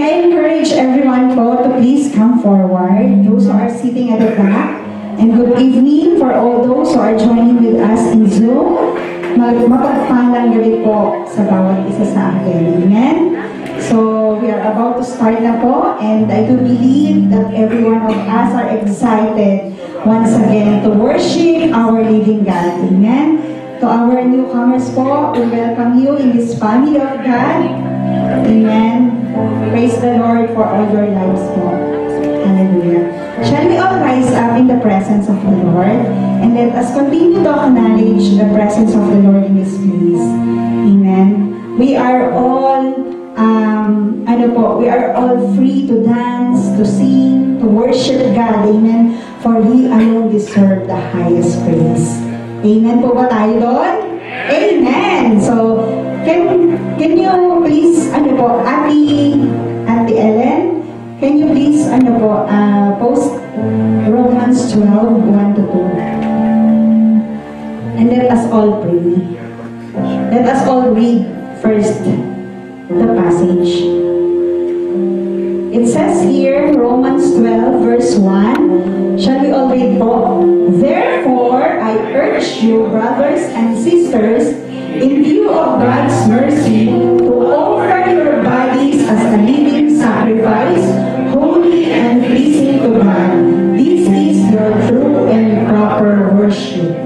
I encourage everyone po to please come forward, those who are sitting at the back. And good evening for all those who are joining with us in Zoom. Mapagpalang gabi po sa bawat isa sa atin. Amen? So, we are about to start na po, and I do believe that every one of us are excited once again to worship our living God. Amen? To our newcomers po, we welcome you in this family of God. Amen? Praise the Lord for all your lives po. Hallelujah. Shall we all rise up in the presence of the Lord, and let us continue to acknowledge the presence of the Lord in this place. Amen. We are all we are all free to dance, to sing, to worship God. Amen. For He alone deserves the highest praise. Amen po ba tayo doon? Amen. So, can you please, Auntie Ellen, can you please, post Romans 12:1-2. And let us all pray. Let us all read first the passage. It says here, Romans 12, verse 1. Shall we all read po? Therefore, I urge you, brothers and sisters, in view of God's mercy, to offer your bodies as a living sacrifice, holy and pleasing to God. This is your true and proper worship.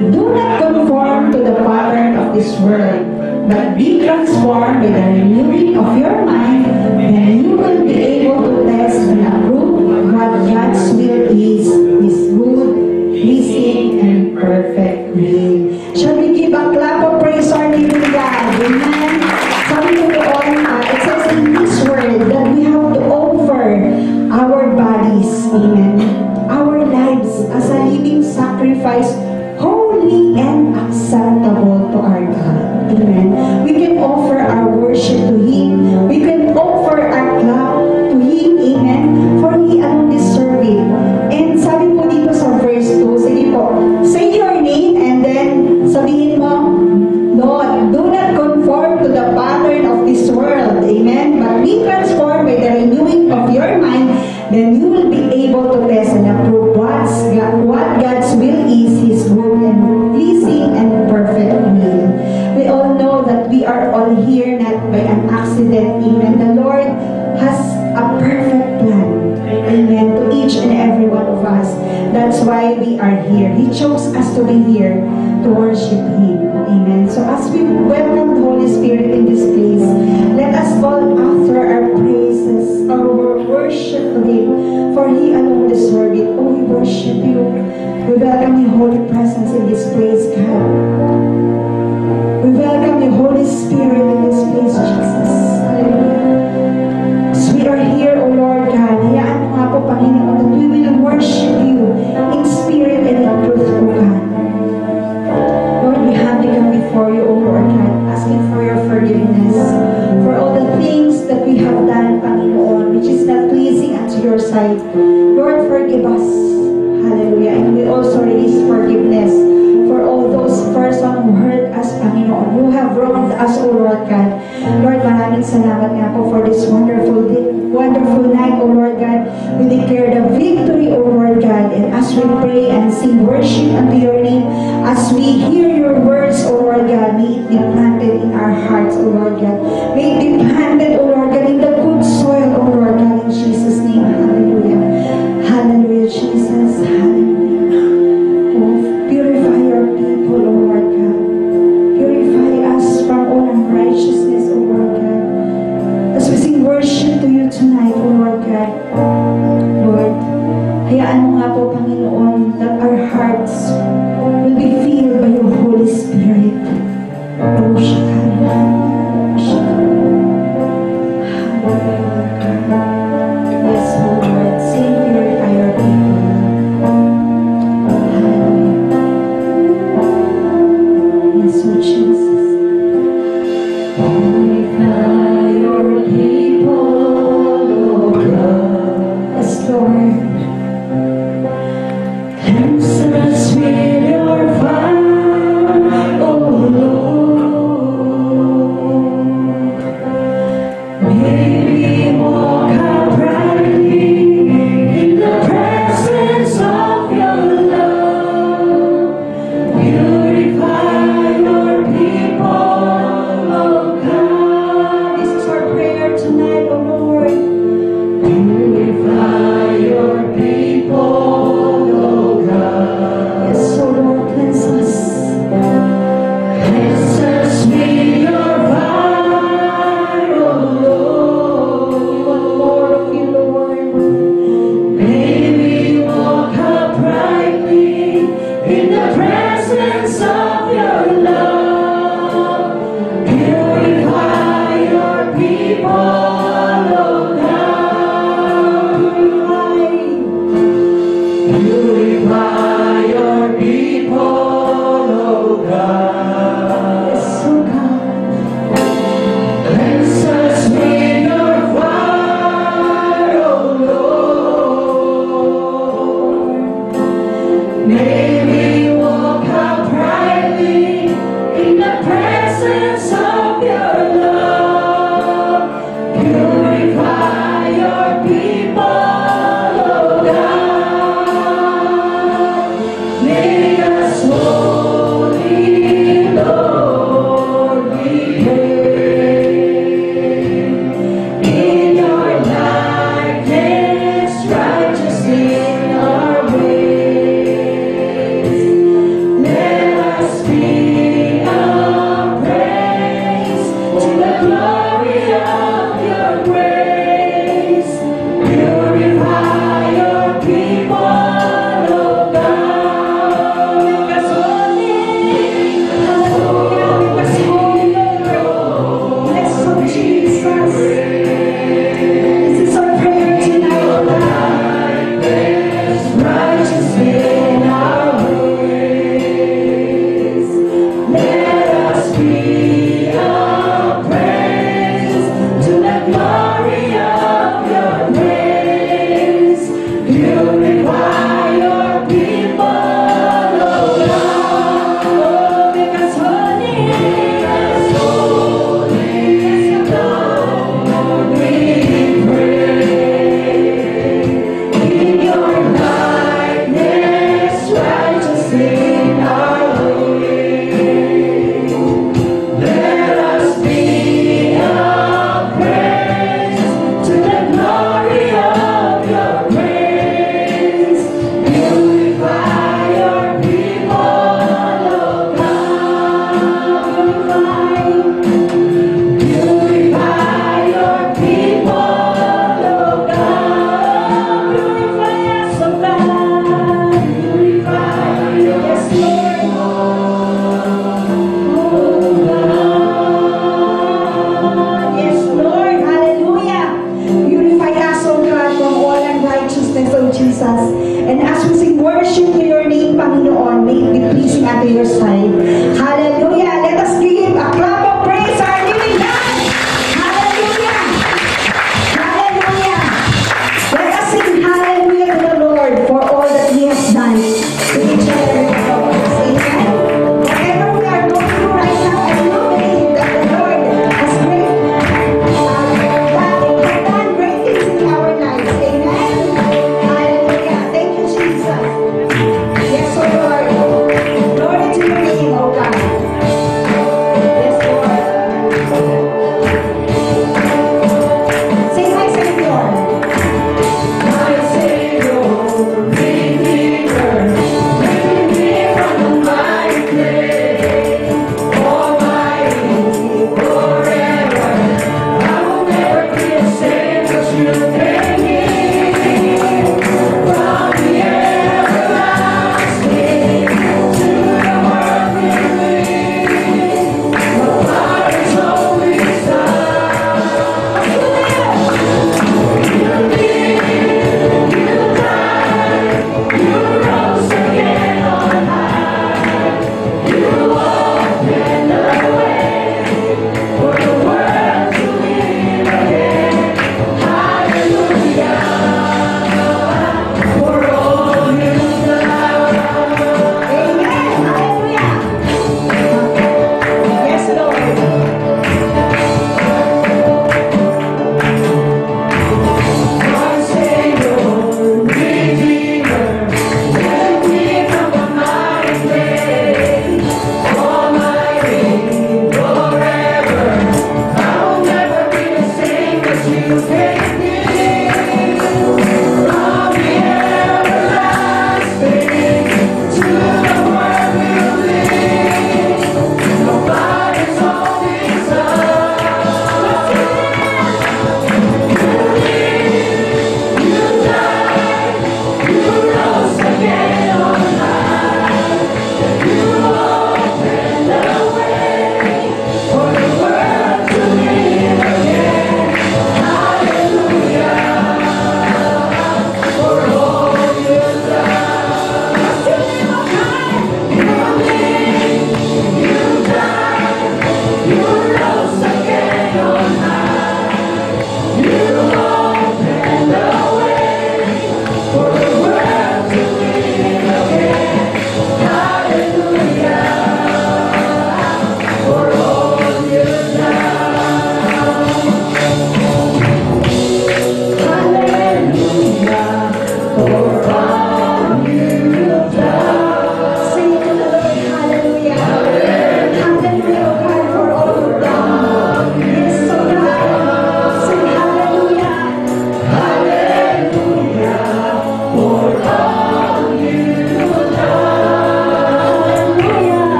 Do not conform to the pattern of this world, but be transformed by the renewing of your mind, and you will be able to test and approve what God's will is, His good, pleasing, and perfect will. Shall we give a clap of praise our living God? Amen. Sabi ko doon, it says in this word that we have to offer our bodies, amen, our lives as a living sacrifice, holy and acceptable to our God. Amen. We can offer our worship to Him. We can offer our clap to Him. Amen. For He alone deserves it. And sabi po dito sa verse 2, sige po, say your name and then sabihin mo, Lord, do not conform to the pattern of this world. Amen. But be transformed by the renewing of your mind, then you will be able to test and approve what God's will is, His good and pleasing and perfect will. We all know that we are all here not by an accident. Amen. The Lord has a perfect plan. Amen. To each and every one of us. That's why we are here. He chose us to be here to worship Him. Amen. So as we welcome the Holy Spirit in this place, let us all offer our praises, our worship to Him, for He alone deserves it. Oh, we worship You. We welcome Your holy presence in this place, God. We welcome Your Holy Spirit in this place, Jesus. Hallelujah. As we are here, O Lord God, hayaan mo nga po, Panginoon, that we will worship You in spirit and in truth, O God. Lord, we humbly come before You, O Lord God, asking for Your forgiveness for all the things that we have done, Panginoon, which is not pleasing unto Your sight. Lord, forgive us. Hallelujah. And we also release forgiveness for all those persons who hurt us, Panginoon, who have wronged us, O Lord God. Lord, maraming salamat nga po for this wonderful night, O Lord God. We declare the victory, O Lord God. And as we pray and sing worship unto Your name, as we hear Your words, O Lord God, may it be planted in our hearts, O Lord God. May it be planted, O Lord God, in the good soil, O Lord God, in Jesus' name. Hallelujah. Hallelujah, Jesus. Hallelujah. Oh, purify Your people, O Lord God. Purify us from all unrighteousness, O Lord God. As we sing worship to You tonight, O Lord God. Lord, hayaan mo nga po, Panginoon, that our hearts will be filled by Your Holy Spirit. Oh, Shakara. Yes, O Lord, sing, purify Your people. Yes, O Jesus. Purify Your people, O God. Yes, Lord. Cleanse us with Your fire, O Lord. May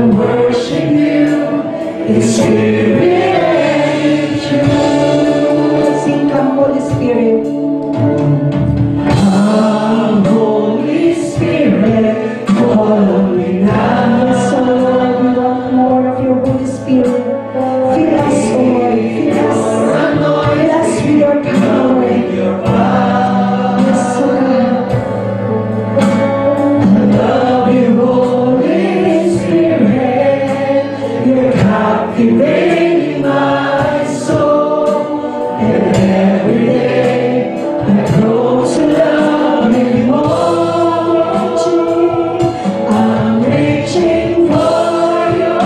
worship you in spirit and truth. Sing, come, Holy Spirit. Come, Holy Spirit, follow me now. Yes, oh Lord, we want more of your Holy Spirit. Fill us, oh Lord, fill us. Fill us with your power. Yes, oh God. I love you, Holy Spirit. You're captivating my soul. And every day I grow to love you more. I'm reaching for your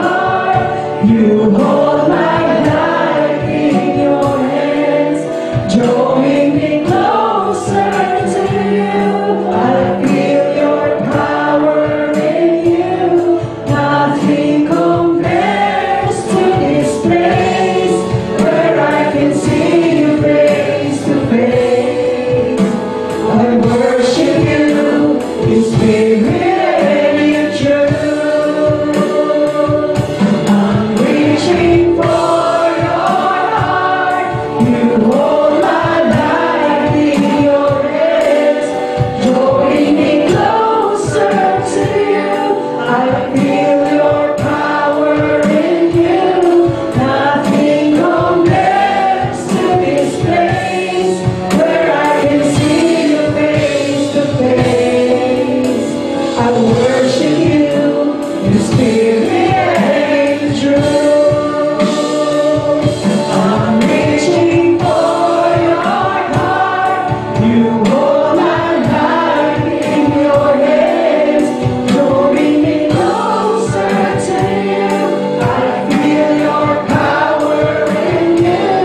heart. You hold my life in your hands, drawing me closer to you. I feel your power in you. Nothing compares to this place where I can see you face to face. I worship you in spirit and in truth. I'm reaching for your heart. You hold my life in your hands, drawing me closer to you. I feel your power in you. Nothing compares to this place where I can see you face to face. I worship you in spirit and truth. I'm reaching for your heart. You hold my life in your hands, drawing me closer to you. I feel your power in you.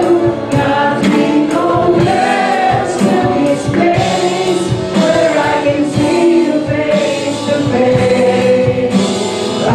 Nothing compares to this place where I can see you face to face. I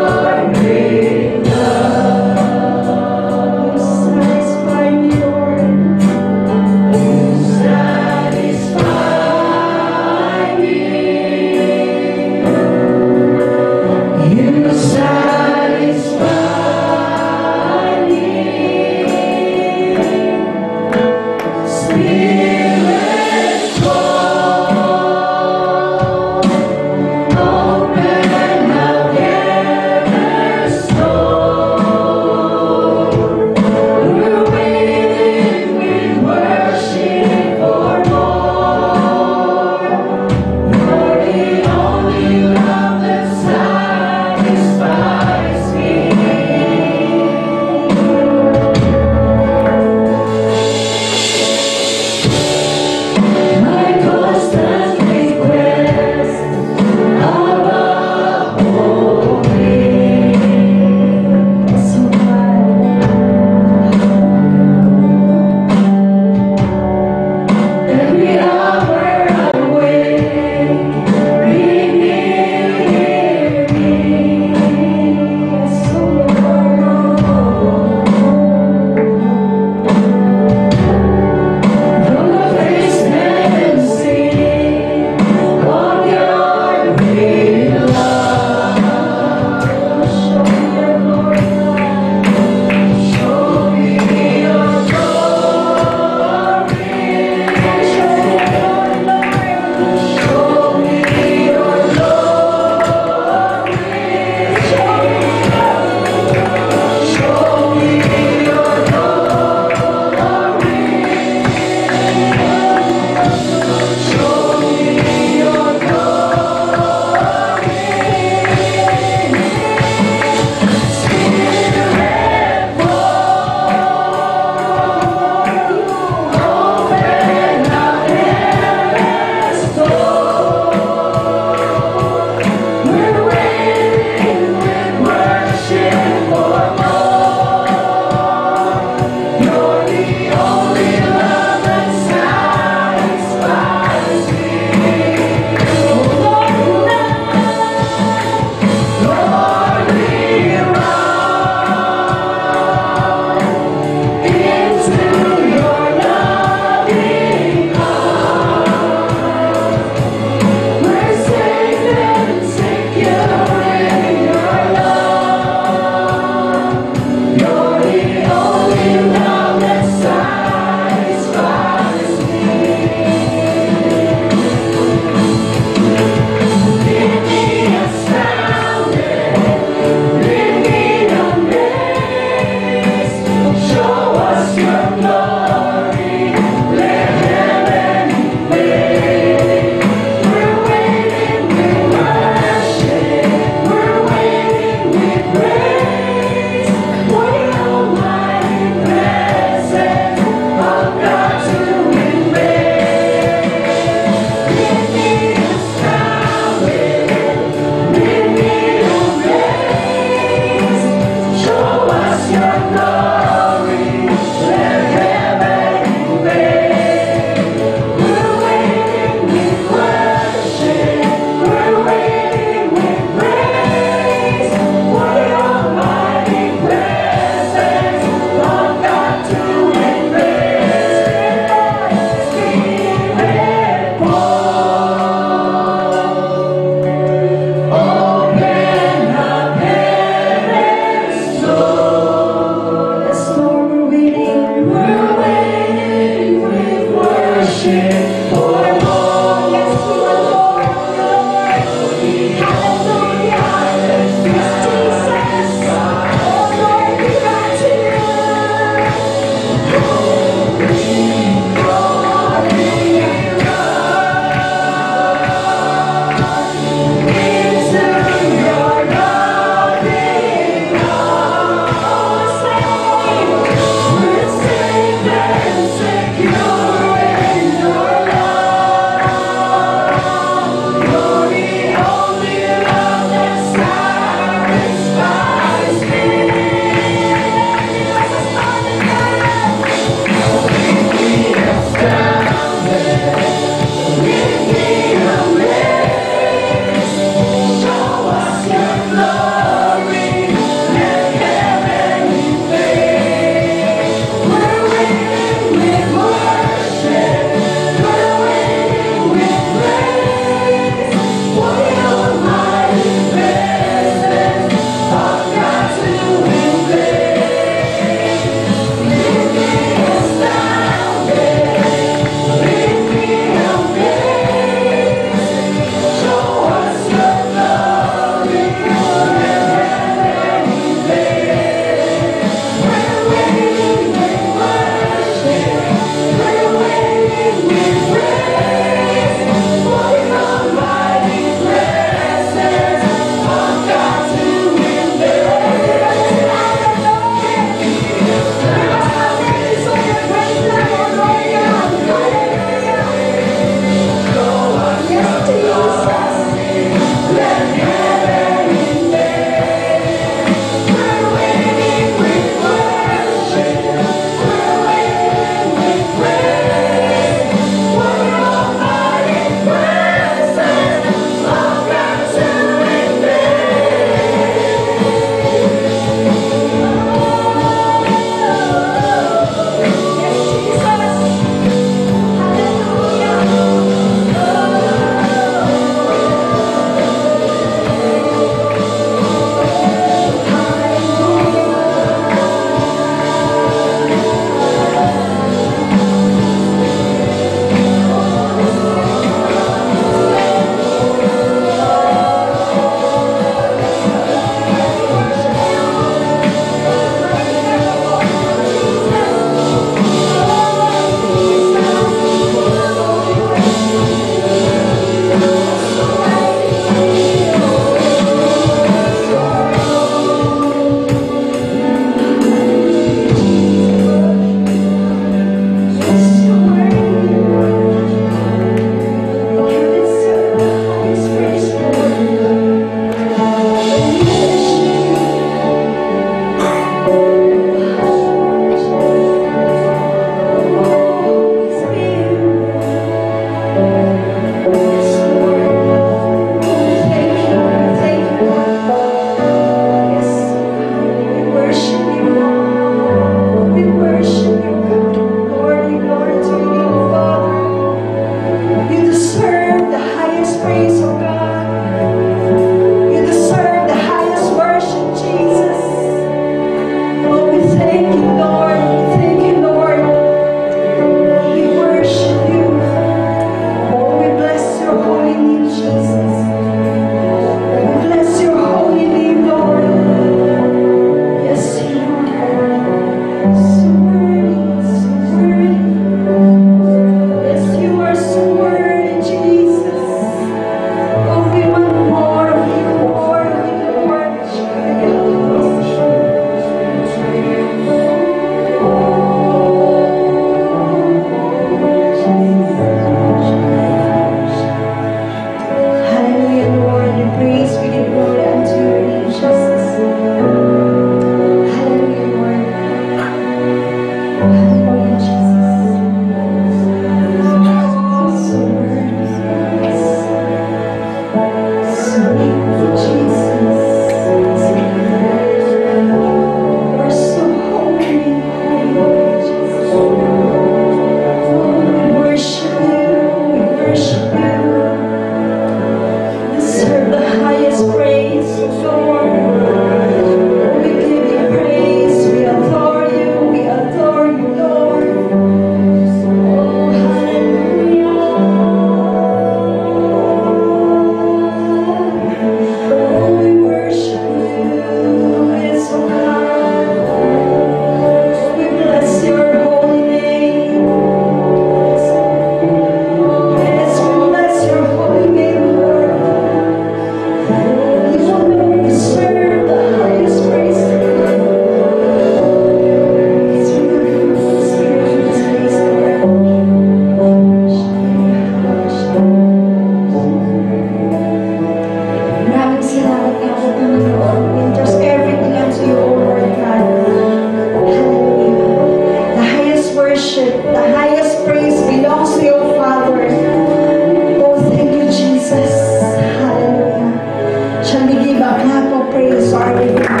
to our living God.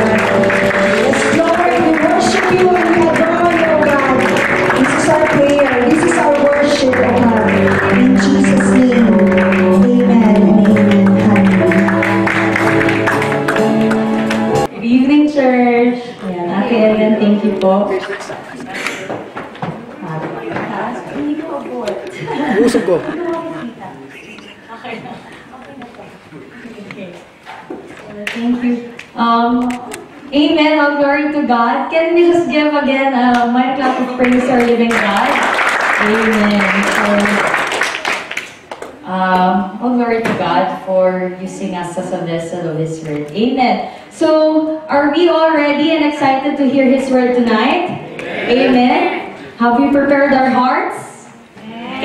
Yes, Lord, we worship you and we adore you, O God. This is our prayer. This is our worship, O God. In Jesus' name, amen and amen. Hallelujah. Good evening, church. Yan, Ate Ellen, thank you po. Usog ko. Thank you. Amen. All glory to God. Can we just give again a mighty clap of praise to our living God? Amen. So, all glory to God for using us as a vessel of His Word. Amen. So, are we all ready and excited to hear His Word tonight? Amen. Have we prepared our hearts?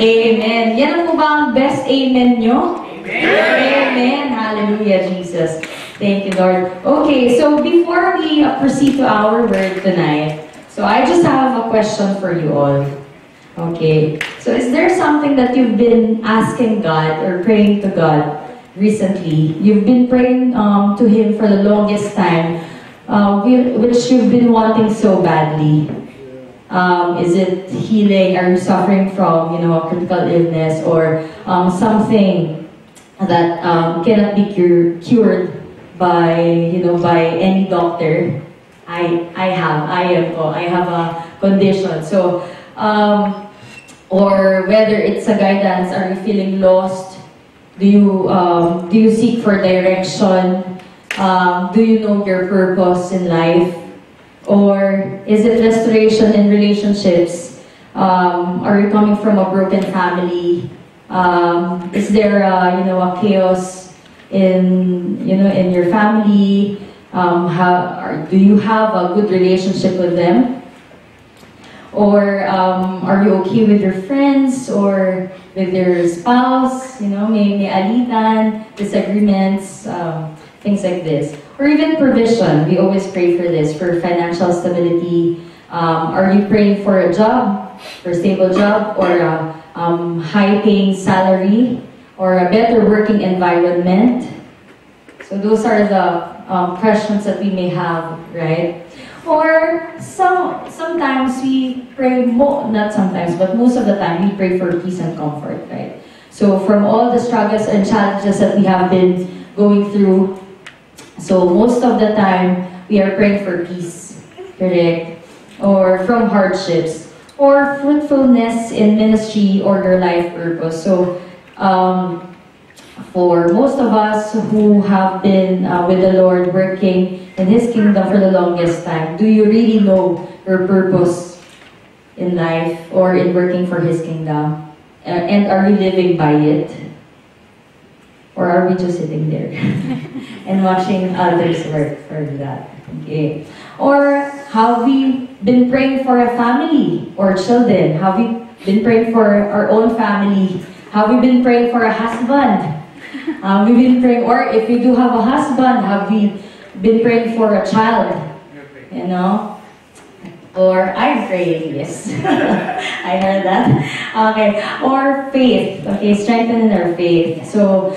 Amen. Yan po ba ang best amen nyo? Amen. Hallelujah, Jesus. Thank you, Lord. Okay, so before we proceed to our word tonight, so I just have a question for you all. Okay, so is there something that you've been asking God or praying to God recently? You've been praying to Him for the longest time, which you've been wanting so badly. Is it healing? Are you suffering from, a critical illness or something that cannot be cured by, by any doctor? I have a condition. So, or whether it's a guidance, are you feeling lost? Do you seek for direction? Do you know your purpose in life? Or is it restoration in relationships? Are you coming from a broken family? Is there a chaos in your family? Do you have a good relationship with them? Or are you okay with your friends or with your spouse? May alitan, disagreements, things like this. Or even provision. We always pray for this, for financial stability. Are you praying for a job, for a stable job, or a high-paying salary, or a better working environment? So those are the questions that we may have, right? Or sometimes we pray, not sometimes, but most of the time we pray for peace and comfort, right? So from all the struggles and challenges that we have been going through, so most of the time we are praying for peace, correct? Or from hardships, or fruitfulness in ministry or your life purpose. So for most of us who have been with the Lord working in His kingdom for the longest time, do you really know your purpose in life or in working for His kingdom? And are you living by it? Or are we just sitting there and watching others work for that? Okay. Or have we been praying for a family or children? Have we been praying for our own family? Have we been praying for a husband? We've been praying, or if you do have a husband, have we been praying for a child? Or I'm praying, yes. I heard that. Okay. Or faith. Okay, strengthening our faith. So,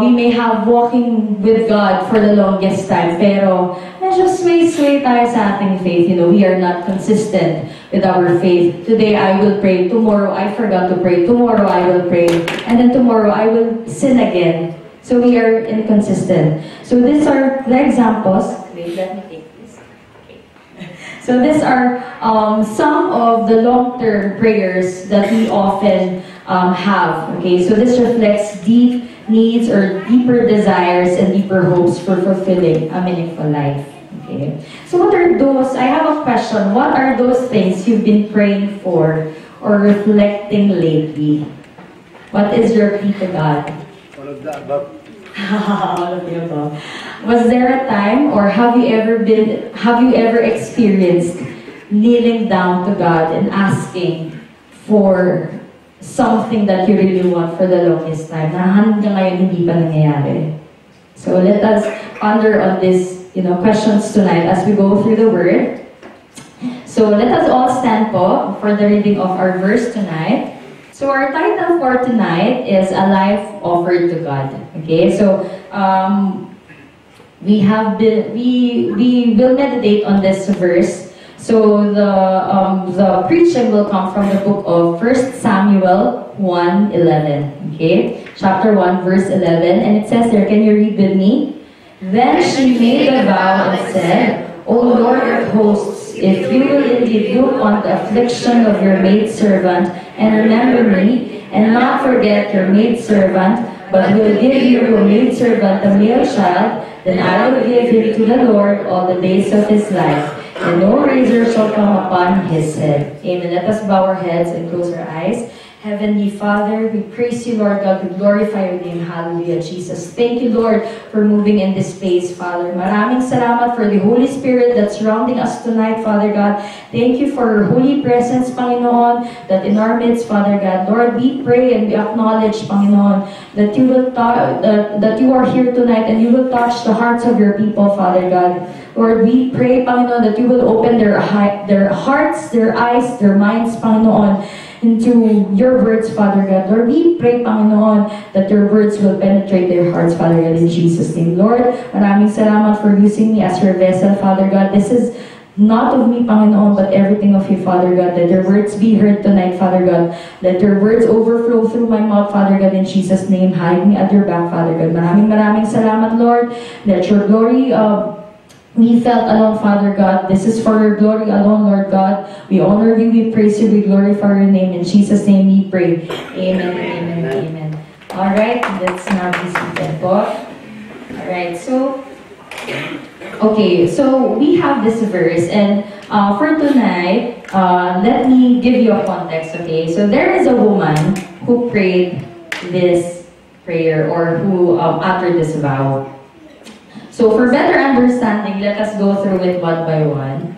we may have walking with God for the longest time, pero medyo sway tayo sa ating faith. We are not consistent with our faith. Today I will pray, tomorrow I forgot to pray, tomorrow I will pray, and then tomorrow I will sin again. So we are inconsistent. So these are the examples. Wait, let me take this. Okay. So these are some of the long-term prayers that we often have. Okay, so this reflects deep needs or deeper desires and deeper hopes for fulfilling a meaningful life. Okay. So what are those? I have a question. What are those things you've been praying for or reflecting lately? What is your plea to God? All of the above. All of the above. Was there a time, or have you ever experienced kneeling down to God and asking for something that you really want for the longest time, na hanggang ngayon hindi pa nangyayari? So let us ponder on this, questions tonight as we go through the Word. So let us all stand po for the reading of our verse tonight. So our title for tonight is A Life Offered to God. Okay, so we will meditate on this verse. So the preaching will come from the book of 1 Samuel 1:11. Okay, chapter 1 verse 11, and it says there. Can you read with me? Then she made a vow and said, O Lord of hosts, if you will indeed look on the affliction of your maidservant and remember me, and not forget your maidservant, but will give you a maidservant a male child, then I will give him to the Lord all the days of his life, and no razor shall come upon his head. Amen. Let us bow our heads and close our eyes. Heavenly Father, we praise you, Lord God. We glorify your name. Hallelujah, Jesus. Thank you, Lord, for moving in this space, Father. Maraming salamat for the Holy Spirit that's surrounding us tonight, Father God. Thank you for your holy presence, Panginoon, that in our midst, Father God. Lord, we pray and we acknowledge, Panginoon, that you will that you are here tonight and you will touch the hearts of your people, Father God. Lord, we pray, Panginoon, that you will open their hearts, their eyes, their minds, Panginoon, into your words, Father God. Lord, we pray, Panginoon, that your words will penetrate their hearts, Father God, in Jesus' name. Lord, maraming salamat for using me as your vessel, Father God. This is not of me, Panginoon, but everything of you, Father God. Let your words be heard tonight, Father God. Let your words overflow through my mouth, Father God, in Jesus' name. Hide me at your back, Father God. Maraming salamat, Lord. Let your glory we felt alone, Father God. This is for your glory alone, Lord God. We honor you, we praise you, we glorify your name. In Jesus' name we pray. Amen, amen, amen. Alright, let's now be seated po. Alright, so, okay, so we have this verse, and for tonight, let me give you a context, okay? So there is a woman who prayed this prayer, or who uttered this vow. So for better understanding, let us go through it one by one.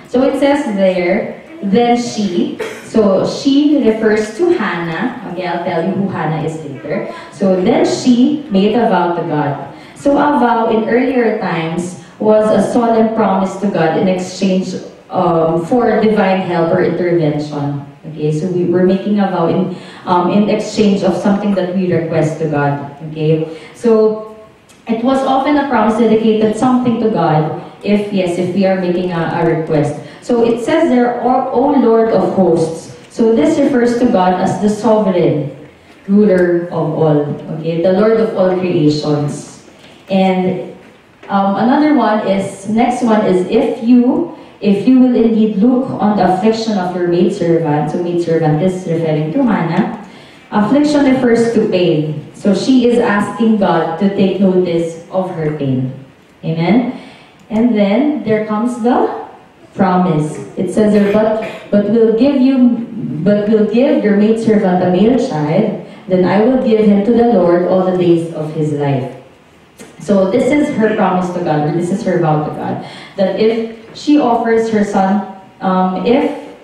So it says there, then she, so she refers to Hannah. Okay, I'll tell you who Hannah is later. So then she made a vow to God. So a vow in earlier times was a solemn promise to God in exchange for divine help or intervention. Okay, so we were making a vow in exchange of something that we request to God. Okay, so it was often a promise dedicated something to God if we are making a request. So it says there, O Lord of hosts. So this refers to God as the sovereign ruler of all. Okay, the Lord of all creations. And another one is, next one is, if you will indeed look on the affliction of your maidservant. So maidservant is referring to Hannah. Affliction refers to pain. So she is asking God to take notice of her pain. Amen? And then there comes the promise. It says there, but will give your maidservant a male child, then I will give him to the Lord all the days of his life. So this is her promise to God, or this is her vow to God, that if she offers her son,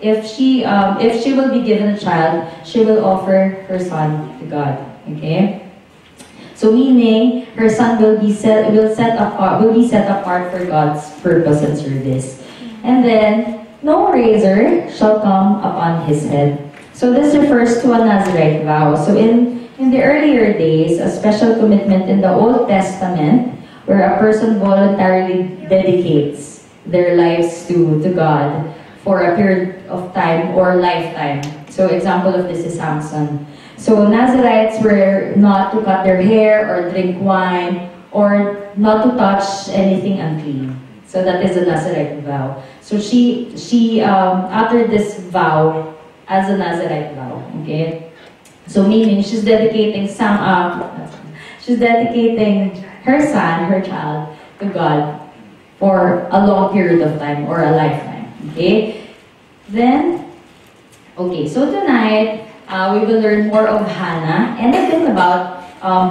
if she will be given a child, she will offer her son to God. Okay? So meaning her son will be set apart for God's purpose and service. And then no razor shall come upon his head. So this refers to a Nazirite vow. So in the earlier days, a special commitment in the Old Testament where a person voluntarily dedicates their lives to God for a period of time or lifetime. So example of this is Samson. So Nazirites were not to cut their hair or drink wine or not to touch anything unclean. So that is a Nazirite vow. So she uttered this vow as a Nazirite vow. Okay. So meaning she's dedicating her son, her child, to God for a long period of time or a lifetime. Okay. Then, okay. So tonight, we will learn more of Hannah and a bit about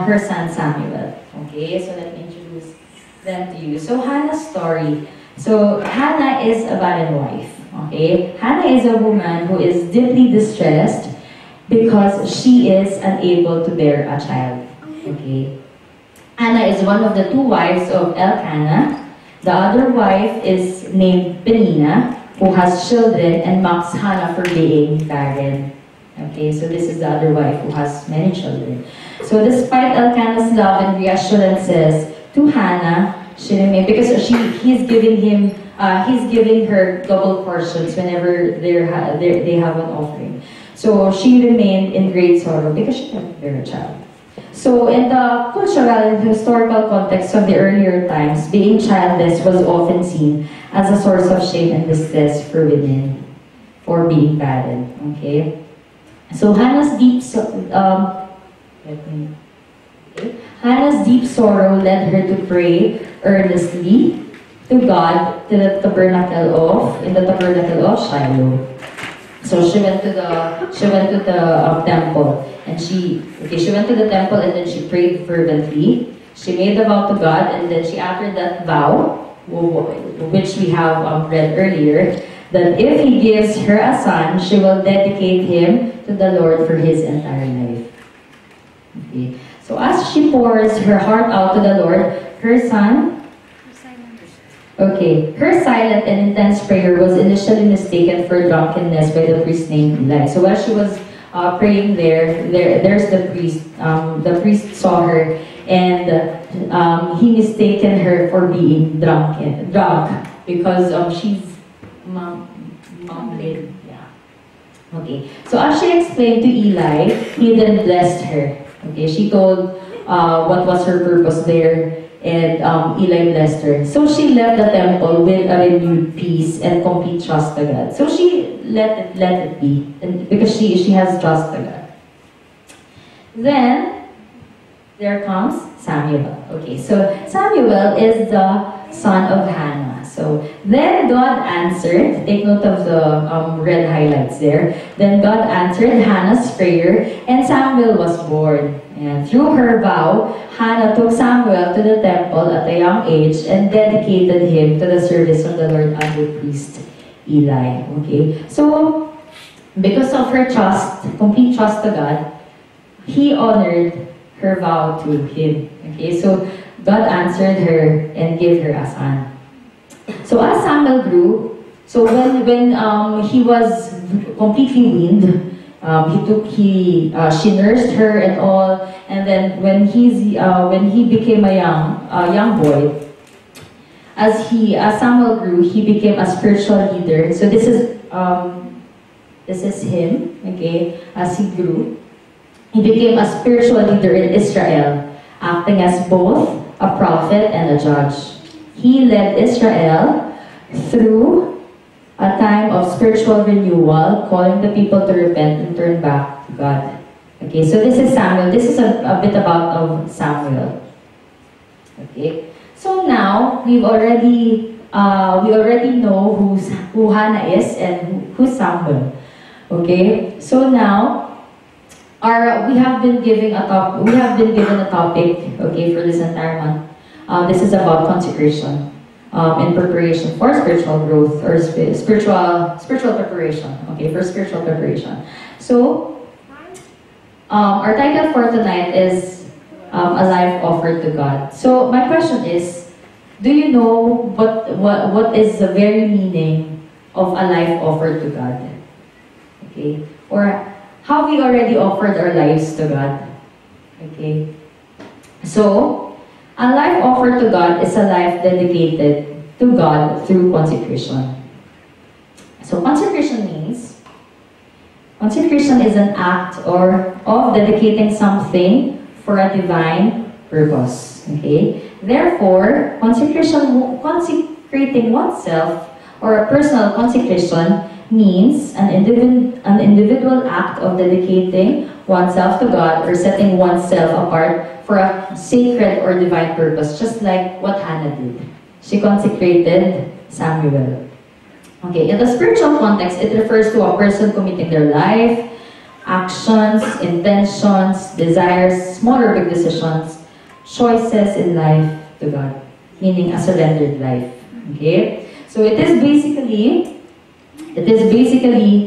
her son Samuel. Okay, so let me introduce them to you. So Hannah's story. So Hannah is a barren wife. Okay, Hannah is a woman who is deeply distressed because she is unable to bear a child. Okay, Hannah is one of the two wives of Elkanah. The other wife is named Penina, who has children and mocks Hannah for being barren. Okay, so this is the other wife who has many children. So despite Elkanah's love and reassurances to Hannah, she remained because he's giving her double portions whenever they have an offering. So she remained in great sorrow because she cannot bear a child. So in the cultural and historical context of the earlier times, being childless was often seen as a source of shame and distress for women for being barren. Okay, so Hannah's Hannah's deep sorrow led her to pray earnestly to God in the tabernacle of Shiloh. So she went to the temple, and she went to the temple and then she prayed fervently. She made a vow to God, and then she uttered that vow, which we have read earlier, that if He gives her a son, she will dedicate him to the Lord for his entire life. Okay. So as she pours her heart out to the Lord, her silent and intense prayer was initially mistaken for drunkenness by the priest named Eli. So while she was praying there's the priest. The priest saw her, and he mistaken her for being drunk because she's mumbling. Yeah. Okay. So as she explained to Eli, he then blessed her. Okay. She told what was her purpose there. And Eli blessed her. So she left the temple with a renewed peace and complete trust to God. So she let it be, and because she has trust to God. Then there comes Samuel. Okay, so Samuel is the son of Hannah. So then God answered. Take note of the red highlights there. Then God answered Hannah's prayer, and Samuel was born. And through her vow, Hannah took Samuel to the temple at a young age and dedicated him to the service of the Lord under priest Eli. Okay, so because of her trust, complete trust to God, he honored her vow to him. Okay, so God answered her and gave her a son. So as Samuel grew, so when he was completely weaned, she nursed her and all, and then when he became a young boy, as Samuel grew, he became a spiritual leader. So this is him. Okay, as he grew, he became a spiritual leader in Israel, acting as both a prophet and a judge. He led Israel through a time of spiritual renewal, calling the people to repent and turn back to God. Okay, so this is Samuel. This is a bit about Samuel. Okay, so now we already know who Hannah is and who's Samuel. Okay, so now we have been given a topic. Okay, for this entire month. This is about consecration. In preparation for spiritual growth or spiritual preparation. Okay, for spiritual preparation. So, our title for tonight is a life offered to God. So, my question is, do you know what is the very meaning of a life offered to God? Okay, or have we already offered our lives to God? Okay, so. A life offered to God is a life dedicated to God through consecration. So consecration is an act of dedicating something for a divine purpose. Okay? Therefore, consecrating oneself or a personal consecration means an individual act of dedicating oneself to God or setting oneself apart for a sacred or divine purpose, just like what Hannah did. She consecrated Samuel. Okay, in the spiritual context, it refers to a person committing their life, actions, intentions, desires, small or big decisions, choices in life to God, meaning a surrendered life. Okay, so it is basically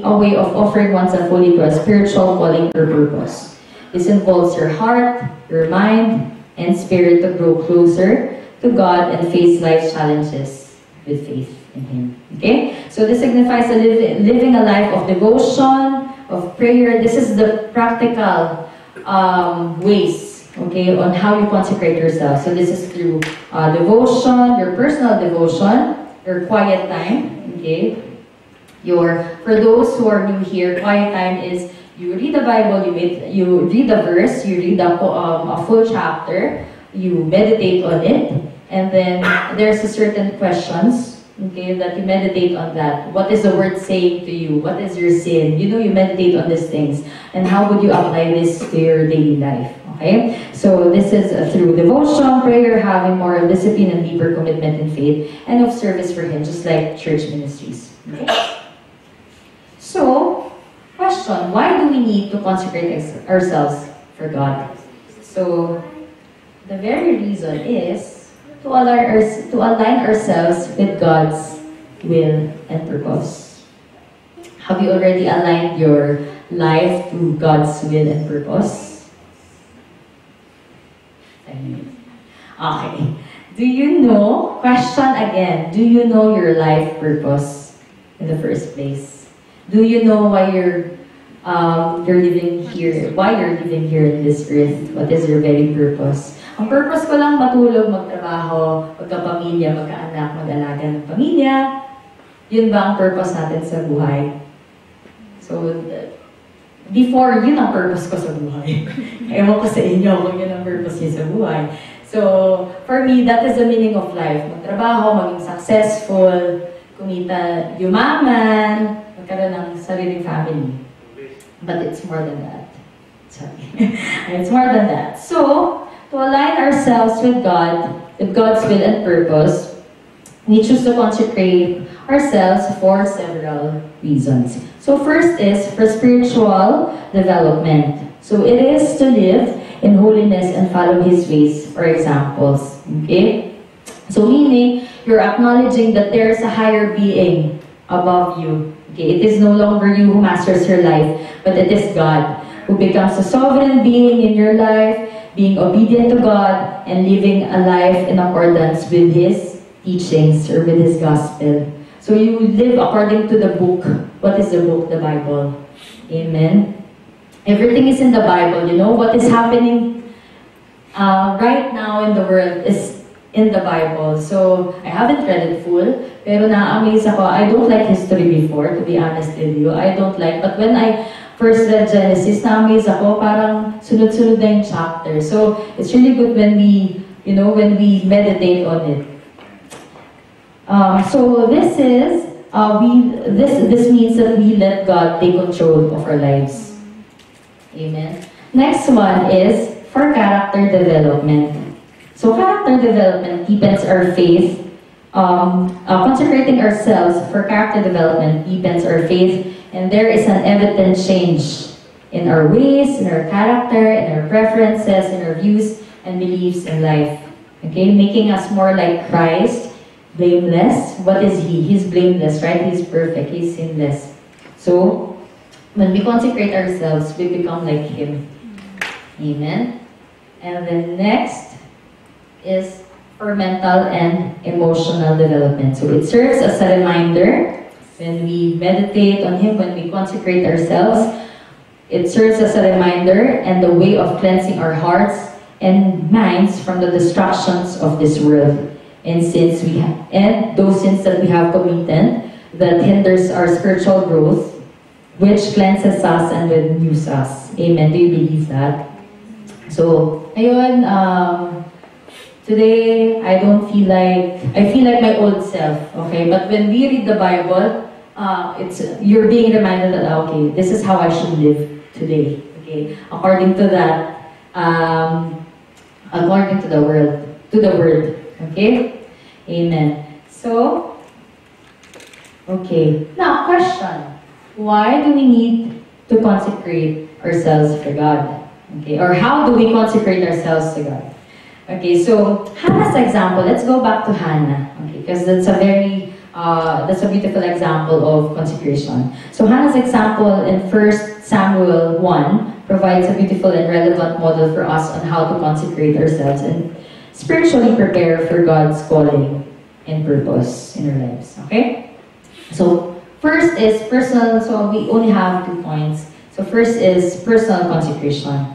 a way of offering oneself fully to a spiritual calling or purpose. This involves your heart, your mind, and spirit to grow closer to God and face life's challenges with faith in Him. Okay? So this signifies living a life of devotion, of prayer. This is the practical ways okay, on how you consecrate yourself. So this is through devotion, your personal devotion, your quiet time, okay? For those who are new here, quiet time is you read the Bible, you read the verse, you read a full chapter, you meditate on it, and then there's a certain questions, okay, that you meditate on that. What is the word saying to you? What is your sin? You meditate on these things. And how would you apply this to your daily life? Okay? So this is through devotion, prayer, having moral discipline, and deeper commitment in faith, and of service for Him, just like church ministries. Okay? So, question, why do we need to consecrate ourselves for God? So, the very reason is to align ourselves with God's will and purpose. Have you already aligned your life to God's will and purpose? Okay. Do you know, question again, do you know your life purpose in the first place? Do you know why you're living here? Why you're living here in this earth? What is your very purpose? Ang purpose ko lang matulog, magtrabaho, magkapamilya, magkaanak, mag-alaga ng pamilya. Yun ba ang purpose natin sa buhay? So, before, yun ang purpose ko sa buhay. Ewan ko sa inyo kung yun ang purpose niyo sa buhay. So, for me, that is the meaning of life. Magtrabaho, maging successful, kumita, yumaman, magkaroon ng sariling family. But it's more than that. Sorry. It's more than that. So, to align ourselves with God, with God's will and purpose, we choose to consecrate ourselves for several reasons. So first is for spiritual development. So it is to live in holiness and follow His ways or examples. Okay? So meaning, you're acknowledging that there is a higher being above you. Okay? It is no longer you who masters your life, but it is God who becomes a sovereign being in your life, being obedient to God, and living a life in accordance with His teachings or with His gospel. So you live according to the book. What is the book? The Bible. Amen. Everything is in the Bible. You know what is happening right now in the world is in the Bible. So I haven't read it full, pero na-amaze ako. I don't like history before, to be honest with you. I don't like, but when I first read Genesis, na-amaze ako, parang sunod-sunod na yung chapter. So it's really good when we, when we meditate on it. So this is, this means that we let God take control of our lives. Amen. Next one is for character development. So character development deepens our faith. Consecrating ourselves for character development deepens our faith, and there is an evident change in our ways, in our character, in our preferences, in our views and beliefs in life. Okay, making us more like Christ, blameless. What is He? He's blameless, right? He's perfect. He's sinless. So, when we consecrate ourselves, we become like Him. Amen. And then next is for mental and emotional development. So it serves as a reminder when we meditate on Him, when we consecrate ourselves. It serves as a reminder and the way of cleansing our hearts and minds from the distractions of this world and those sins that we have committed that hinders our spiritual growth, which cleanses us and renews us. Amen. Do you believe that? So, ayun, today I feel like my old self. Okay, but when we read the Bible, you're being reminded that okay, this is how I should live today. Okay, according to that, according to the word. Okay, amen. So, okay. Now, question: why do we need to consecrate ourselves for God? Okay, or how do we consecrate ourselves to God? Okay, so Hannah's example. Let's go back to Hannah. Okay, because that's a beautiful example of consecration. So Hannah's example in 1 Samuel 1 provides a beautiful and relevant model for us on how to consecrate ourselves and spiritually prepare for God's calling and purpose in our lives. Okay? So first is personal. So we only have 2 points. So first is personal consecration.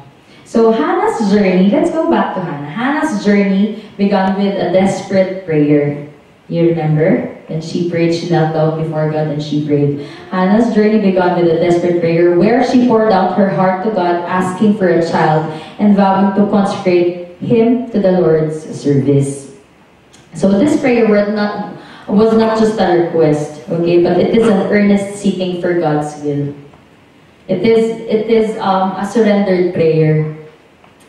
So Hannah's journey, let's go back to Hannah. Hannah's journey began with a desperate prayer. You remember? When she prayed, she knelt down before God and she prayed. Hannah's journey began with a desperate prayer where she poured out her heart to God, asking for a child and vowing to consecrate him to the Lord's service. So this prayer was not just a request, okay, but it is an earnest seeking for God's will. It is a surrendered prayer.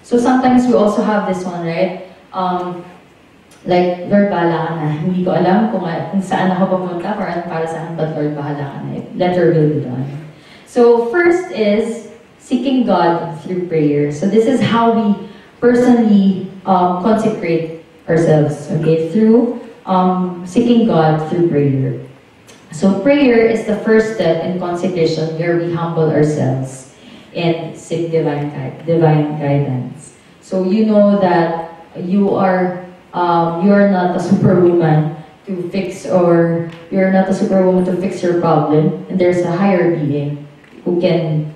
So sometimes we also have this one, right? Like, Lord, bahala ka na. Hindi ko alam kung saan ako pupunta or ano para sa akin, but Lord, bahala ka na. Let your will be done. So first is seeking God through prayer. So this is how we personally consecrate ourselves, okay, through seeking God through prayer. So prayer is the first step in consecration where we humble ourselves and seek divine guidance. So you know that you are not a superwoman to fix, or you're not a superwoman to fix your problem, and there's a higher being who can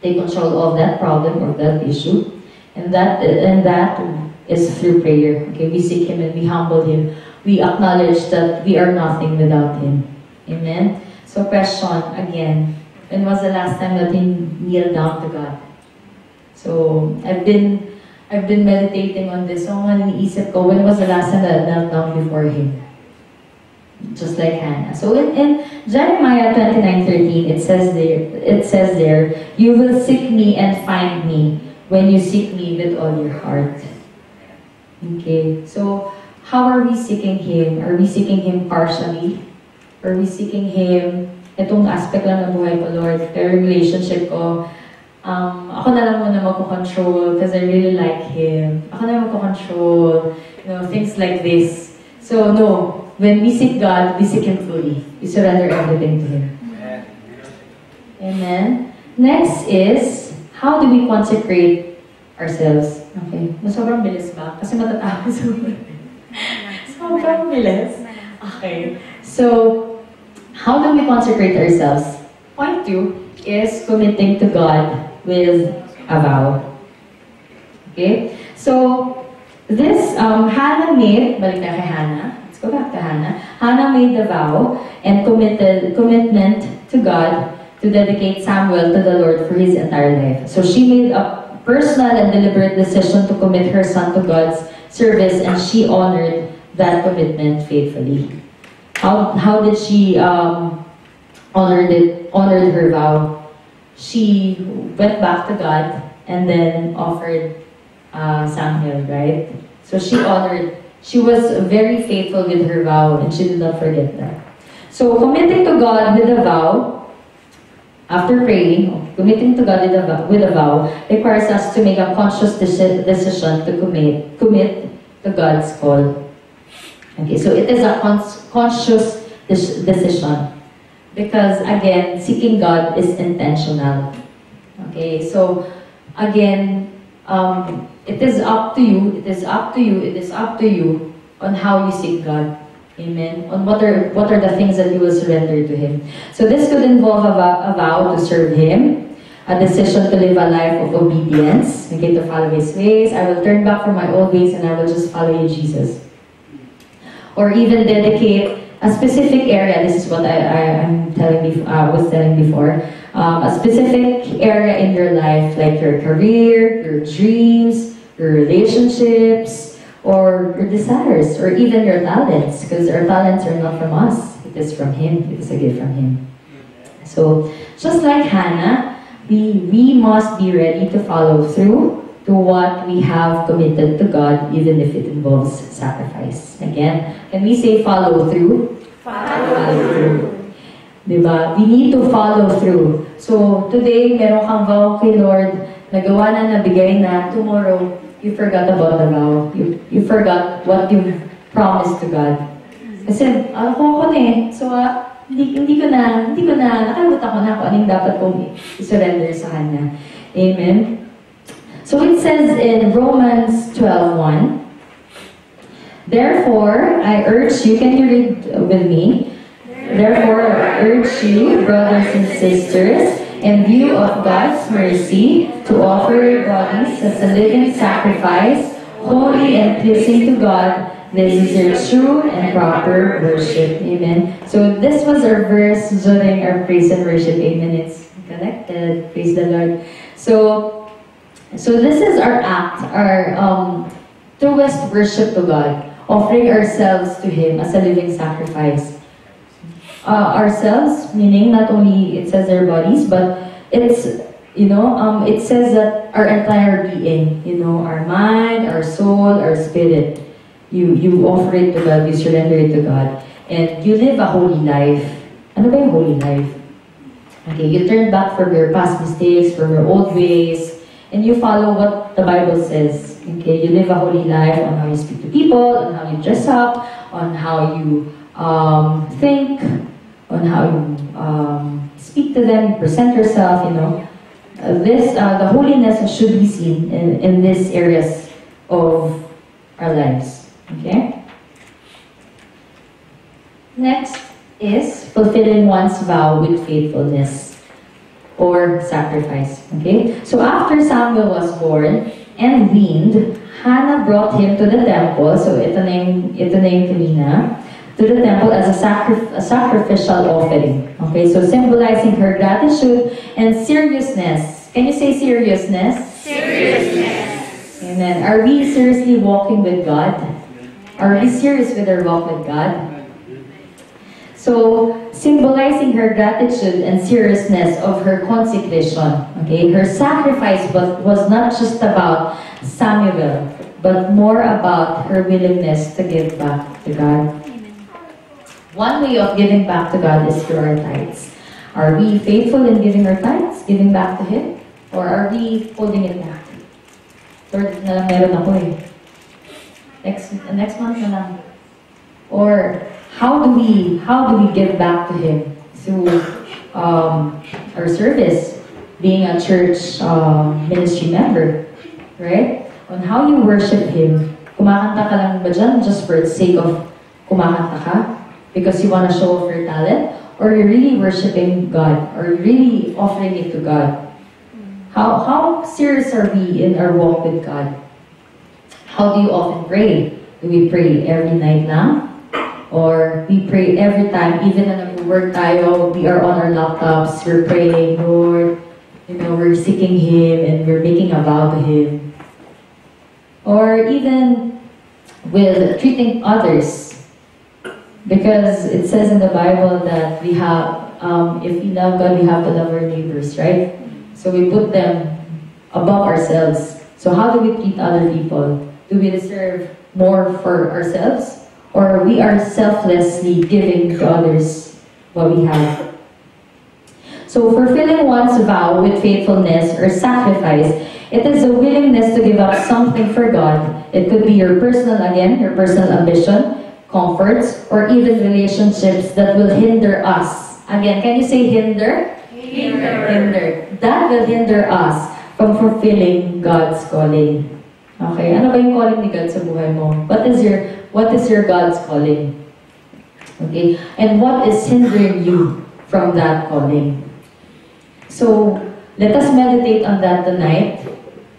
take control of that problem or that issue, and that is through prayer. Okay, we seek Him and we humble Him. We acknowledge that we are nothing without Him. Amen. So question again: when was the last time that you kneeled down to God? So I've been meditating on this. So iniisip ko, when was the last time that I knelt down before Him? Just like Hannah. So in Jeremiah 29:13, it says there, you will seek me and find me when you seek me with all your heart. Okay. So how are we seeking Him? Are we seeking Him partially? Are we seeking Him? Itong aspect lang ng buhay ko, Lord. Pero relationship ko, ako na lang muna magko-control because I really like Him. Ako na lang magko-control. Things like this. So, no. When we seek God, we seek Him fully. We surrender everything to Him. Amen. Amen. Next is, how do we consecrate ourselves? Okay. Sobrang bilis ba? Kasi matatapos ako. Sobrang bilis. Okay. So, how do we consecrate ourselves? Point 2 is committing to God with a vow. Okay? So, this, Hannah made, balik na kay Hannah. Let's go back to Hannah. Hannah made the vow and commitment to God to dedicate Samuel to the Lord for his entire life. So she made a personal and deliberate decision to commit her son to God's service, and she honored that commitment faithfully. How did she honored her vow? She went back to God and then offered Samuel, right? So she was very faithful with her vow, and she did not forget that. So committing to God with a vow, after praying, committing to God with a vow requires us to make a conscious decision to commit to God's call. Okay, so it is a conscious decision because, again, seeking God is intentional. Okay, so again, it is up to you. It is up to you on how you seek God. Amen. On what are the things that you will surrender to Him. So this could involve a vow to serve Him, a decision to live a life of obedience, okay, to follow His ways. I will turn back from my old ways and I will just follow you, Jesus. Or even dedicate a specific area. This is what was telling before. A specific area in your life, like your career, your dreams, your relationships, or your desires, or even your talents. Because our talents are not from us. It is from Him. It is a gift from Him. So, just like Hannah, we must be ready to follow through to what we have committed to God, even if it involves sacrifice. Again, can we say follow through? Follow through. Diba? We need to follow through. So, today, meron kang vow kay Lord, nagawa na, nabigay na, tomorrow, you forgot about the vow. You forgot what you promised to God. Kasi, ako na eh. So, hindi ko na, nakalimutan ko na kung anong dapat kong i-surrender sa Kanya. Amen? So it says in Romans 12:1, therefore, I urge you, can you read with me? Therefore, I urge you, brothers and sisters, in view of God's mercy, to offer your bodies as a living sacrifice, holy and pleasing to God. This is your true and proper worship. Amen. So this was our verse during our praise and worship. Amen. It's connected. Praise the Lord. So this is our act, our truest worship to God, offering ourselves to Him as a living sacrifice. Ourselves, meaning not only it says our bodies, but it's, it says that our entire being, our mind, our soul, our spirit, you offer it to God, you surrender it to God, and you live a holy life. Ano ba yung holy life? Okay, you turn back from your past mistakes, from your old ways, and you follow what the Bible says. Okay, you live a holy life on how you speak to people, on how you dress up, on how you think, on how you speak to them, you present yourself, the holiness should be seen in these areas of our lives. Okay? Next is fulfilling one's vow with faithfulness or sacrifice. Okay? So after Samuel was born and weaned, Hannah brought him to the temple. So ito na yung kanina. To the temple as a sacrificial offering. Okay? So symbolizing her gratitude and seriousness. Can you say seriousness? Seriousness. Amen. Are we seriously walking with God? Are we serious with our walk with God? So, symbolizing her gratitude and seriousness of her consecration. Okay, her sacrifice was not just about Samuel, but more about her willingness to give back to God. One way of giving back to God is through our tithes. Are we faithful in giving our tithes, giving back to Him? Or are we holding it back? Lord, na lang meron ako eh. Next month na lang. Or how do we give back to Him? Through our service, being a church ministry member, right? On how you worship Him. Kumakanta ka lang ba dyan just for the sake of kumakanta ka? Because you want to show off your talent? Or you're really worshiping God? Or you're really offering it to God? How serious are we in our walk with God? How do you often pray? Do we pray every night now? Or we pray every time, even na nag-work tayo, we are on our laptops, we're praying, Lord, we're seeking Him and we're making a vow to Him. Or even with treating others. Because it says in the Bible that we have, if we love God, we have to love our neighbors, right? So we put them above ourselves. So how do we treat other people? Do we deserve more for ourselves? Or we are selflessly giving to others what we have? So fulfilling one's vow with faithfulness or sacrifice, it is a willingness to give up something for God. It could be your personal ambition, comforts, or even relationships that will hinder us. Again, can you say hinder? Hinder. That will hinder us from fulfilling God's calling. Okay, ano ba yung calling ni God sa buhay mo? What is your God's calling? Okay, and what is hindering you from that calling? So, let us meditate on that tonight.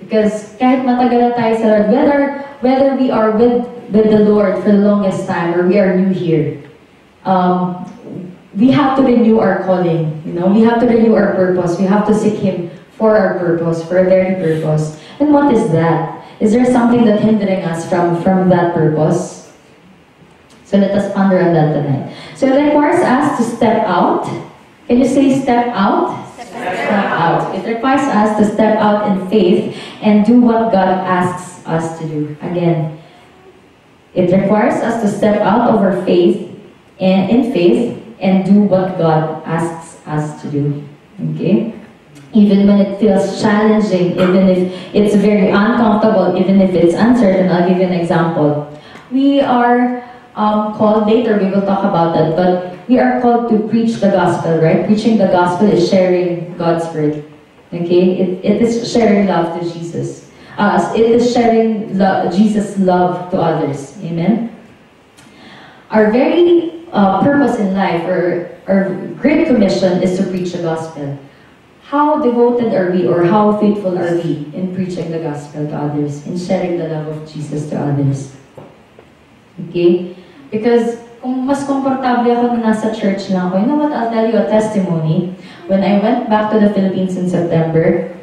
Because kahit matagal na tayo sa Lord, whether we are with the Lord for the longest time or we are new here, we have to renew our calling. We have to renew our purpose. We have to seek Him for our purpose, for a very purpose. And what is that? Is there something that's hindering us from that purpose? So let us ponder on that tonight. So it requires us to step out. Can you say step out? Step out. It requires us to step out in faith and do what God asks us to do. Again, it requires us to step out of our faith and in faith and do what God asks us to do. Okay? Even when it feels challenging, even if it's very uncomfortable, even if it's uncertain. I'll give you an example. We are called, later we will talk about that, but we are called to preach the gospel, right? Preaching the gospel is sharing God's word. Okay? It is sharing love to Jesus. It is sharing Jesus' love to others. Amen? Our very purpose in life, or our great commission, is to preach the gospel. how devoted are we or how faithful are we in preaching the gospel to others, in sharing the love of Jesus to others? Okay? Because kung mas komportable ako na nasa church lang ako, you know what, I'll tell you a testimony. When I went back to the Philippines in September,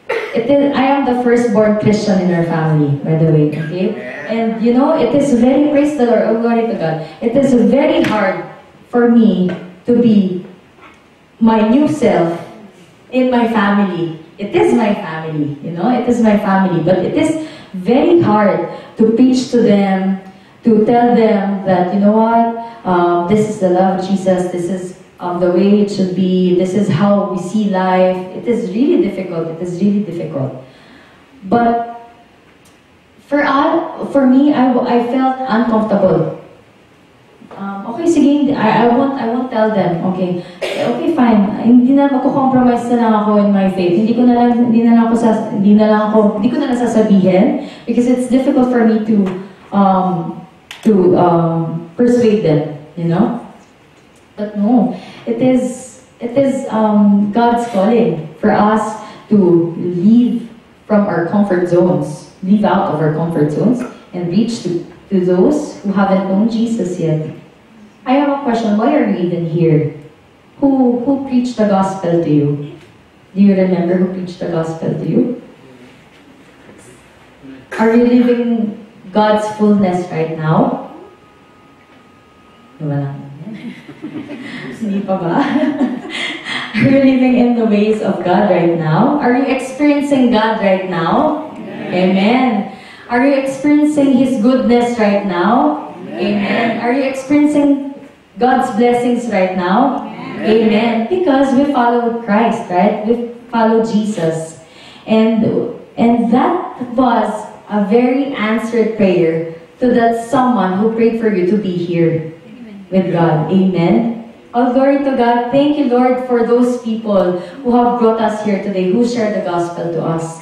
I am the firstborn Christian in our family, by the way, okay? And you know, it is very, praise the Lord, oh glory to God, it is very hard for me to be my new self in my family. It is my family, you know, it is my family, but it is very hard to preach to them, to tell them that, you know what, this is the love of Jesus, this is the way it should be, this is how we see life. It is really difficult, it is really difficult. But for me, I felt uncomfortable. Okay, sige, I won't tell them. Okay, fine. Hindi na magko-compromise na lang ako in my faith. Hindi ko na lang sasabihin because it's difficult for me to persuade them, you know. But no, it is God's calling for us to leave from our comfort zones, leave out of our comfort zones, and reach to those who haven't known Jesus yet. I have a question. Why are you even here? Who preached the gospel to you? Do you remember who preached the gospel to you? Are you living God's fullness right now? Wala. Hindi pa ba? Are you living in the ways of God right now? Are you experiencing God right now? Amen. Are you experiencing His goodness right now? Amen. Are you experiencing God's blessings right now? Amen. Because we follow Christ, right? We follow Jesus. And that was a very answered prayer to that someone who prayed for you to be here with God. Amen. All glory to God. Thank you, Lord, for those people who have brought us here today, who share the gospel to us.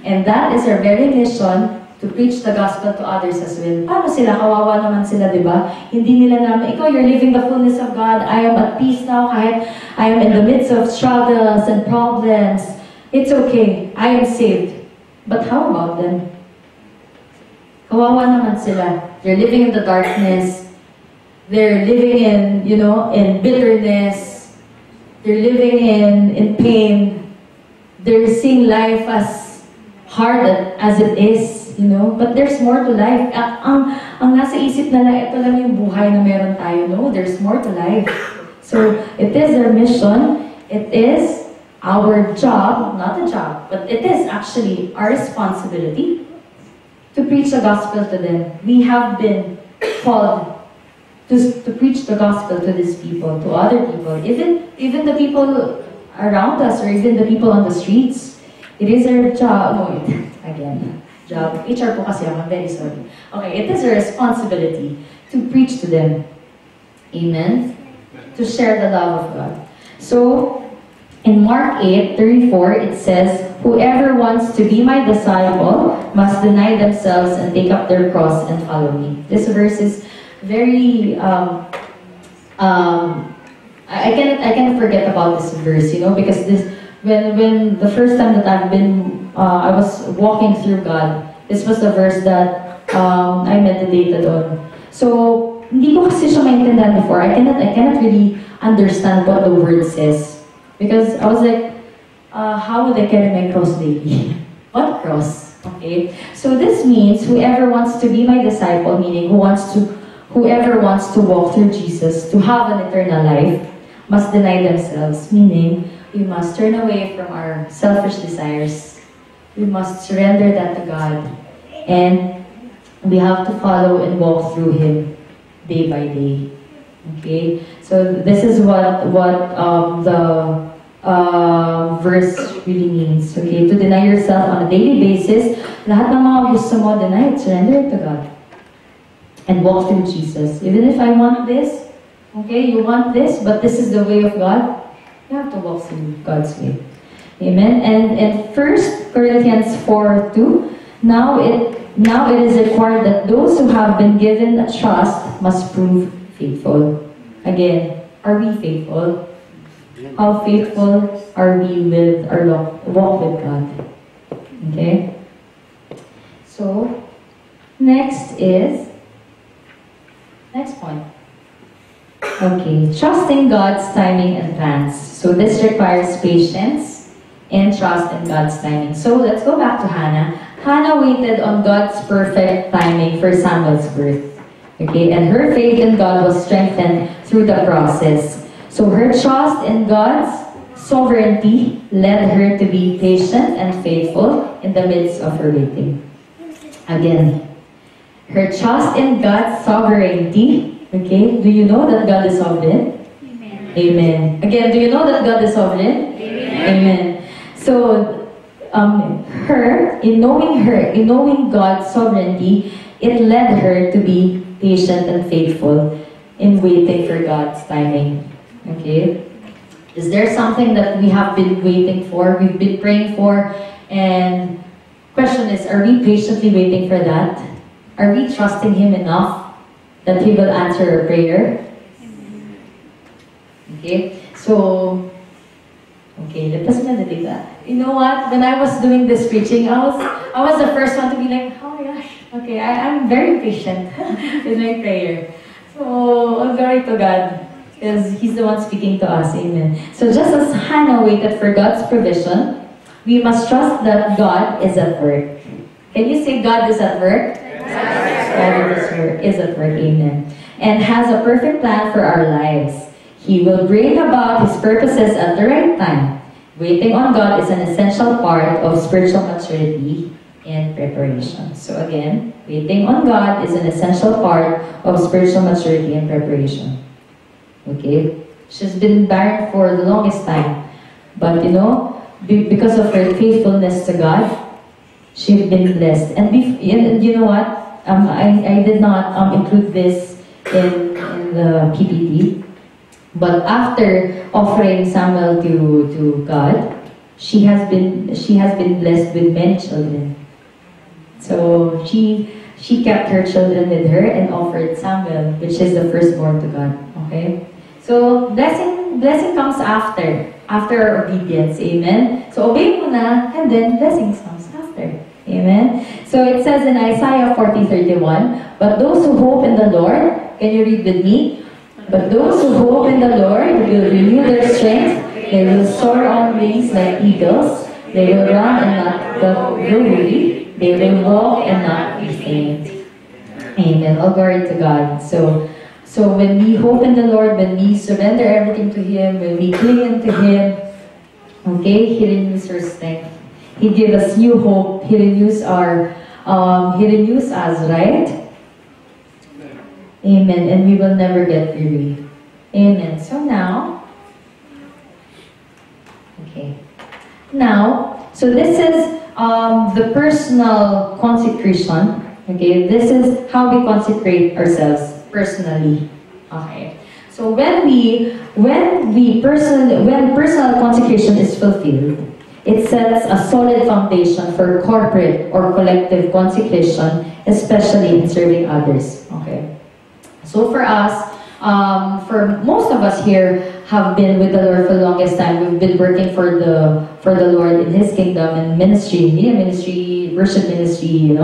And that is our very mission, to preach the gospel to others as well. Paano sila? Kawawa naman sila, di ba? Hindi nila naman, ikaw, you're living the fullness of God. I am at peace now kahit I am in the midst of struggles and problems. It's okay. I am saved. But how about them? Kawawa naman sila. They're living in the darkness. They're living in, you know, in bitterness. They're living in pain. They're seeing life as hard as it is. You know, but there's more to life. Ang nasa isip nila, ito lang yung buhay na meron tayo. No, there's more to life. So, it is our mission. It is our job, not a job, but it is actually our responsibility to preach the gospel to them. We have been called to preach the gospel to these people, to other people, even the people around us, or even the people on the streets. It is our job. No, again. Job. HR po kasi ako, I'm very sorry. Okay, it is a responsibility to preach to them. Amen? To share the love of God. So, in Mark 8:34, it says, "Whoever wants to be my disciple must deny themselves and take up their cross and follow me." This verse is very, I cannot forget about this verse, you know, because when the first time that I was walking through God, this was the verse that I meditated on. So, hindi ko kasi siya maintindihan before. I cannot really understand what the word says. Because I was like, how would I carry my cross daily? What cross? Okay. So this means whoever wants to be my disciple, meaning whoever wants to walk through Jesus, to have an eternal life, must deny themselves, meaning we must turn away from our selfish desires. We must surrender that to God. And we have to follow and walk through Him day by day. Okay? So this is what the verse really means. Okay? To deny yourself on a daily basis. Lahat ng mga gusto mo, deny it. Surrender it to God. And walk through Jesus. Even if I want this, okay, you want this, but this is the way of God, you have to walk through God's way. Amen. And 1 Corinthians 4:2, now it is required that those who have been given a trust must prove faithful. Again, are we faithful? How faithful are we with our walk with God? Okay? So, next point. Okay, trusting God's timing and plans. So this requires patience and trust in God's timing. So let's go back to Hannah. Hannah waited on God's perfect timing for Samuel's birth. Okay, and her faith in God was strengthened through the process. So her trust in God's sovereignty led her to be patient and faithful in the midst of her waiting. Again, her trust in God's sovereignty. Okay, do you know that God is sovereign? Amen. Amen. Again, do you know that God is sovereign? Amen. Amen. So, in knowing God's sovereignty, it led her to be patient and faithful in waiting for God's timing. Okay? Is there something that we have been waiting for, we've been praying for, and question is, are we patiently waiting for that? Are we trusting Him enough that He will answer our prayer? Okay? So, okay, lepas na diba? You know what? When I was doing this preaching, I was the first one to be like, oh my gosh, okay, I'm very patient with my prayer. So, glory to God, because He's the one speaking to us. Amen. So, just as Hannah waited for God's provision, we must trust that God is at work. Can you say God is at work? God is at work. Amen. And has a perfect plan for our lives. He will bring about His purposes at the right time. Waiting on God is an essential part of spiritual maturity and preparation. So again, waiting on God is an essential part of spiritual maturity and preparation. Okay? She's been barren for the longest time. But you know, because of her faithfulness to God, she's been blessed. And you know what? I did not include this in the PPT. But after offering Samuel to God, she has been blessed with many children. So she kept her children with her and offered Samuel, which is the firstborn, to God. Okay? So blessing comes after our obedience. Amen. So obey muna, and then blessings comes after. Amen. So it says in Isaiah 40:31, but those who hope in the Lord, can you read with me? But those who hope in the Lord will renew their strength. They will soar on wings like eagles. They will run and not grow weary. They will walk and not be faint. Amen. All glory to God. So when we hope in the Lord, when we surrender everything to Him, when we cling to Him, okay, He renews our strength. He gives us new hope. He renews us, right? Amen. And we will never get weary. Amen. So now, okay. Now, so this is the personal consecration. Okay, this is how we consecrate ourselves personally. Okay. So when personal consecration is fulfilled, it sets a solid foundation for corporate or collective consecration, especially in serving others. Okay. So for us, for most of us here have been with the Lord for the longest time. We've been working for the Lord in His kingdom and ministry, media ministry, worship ministry, in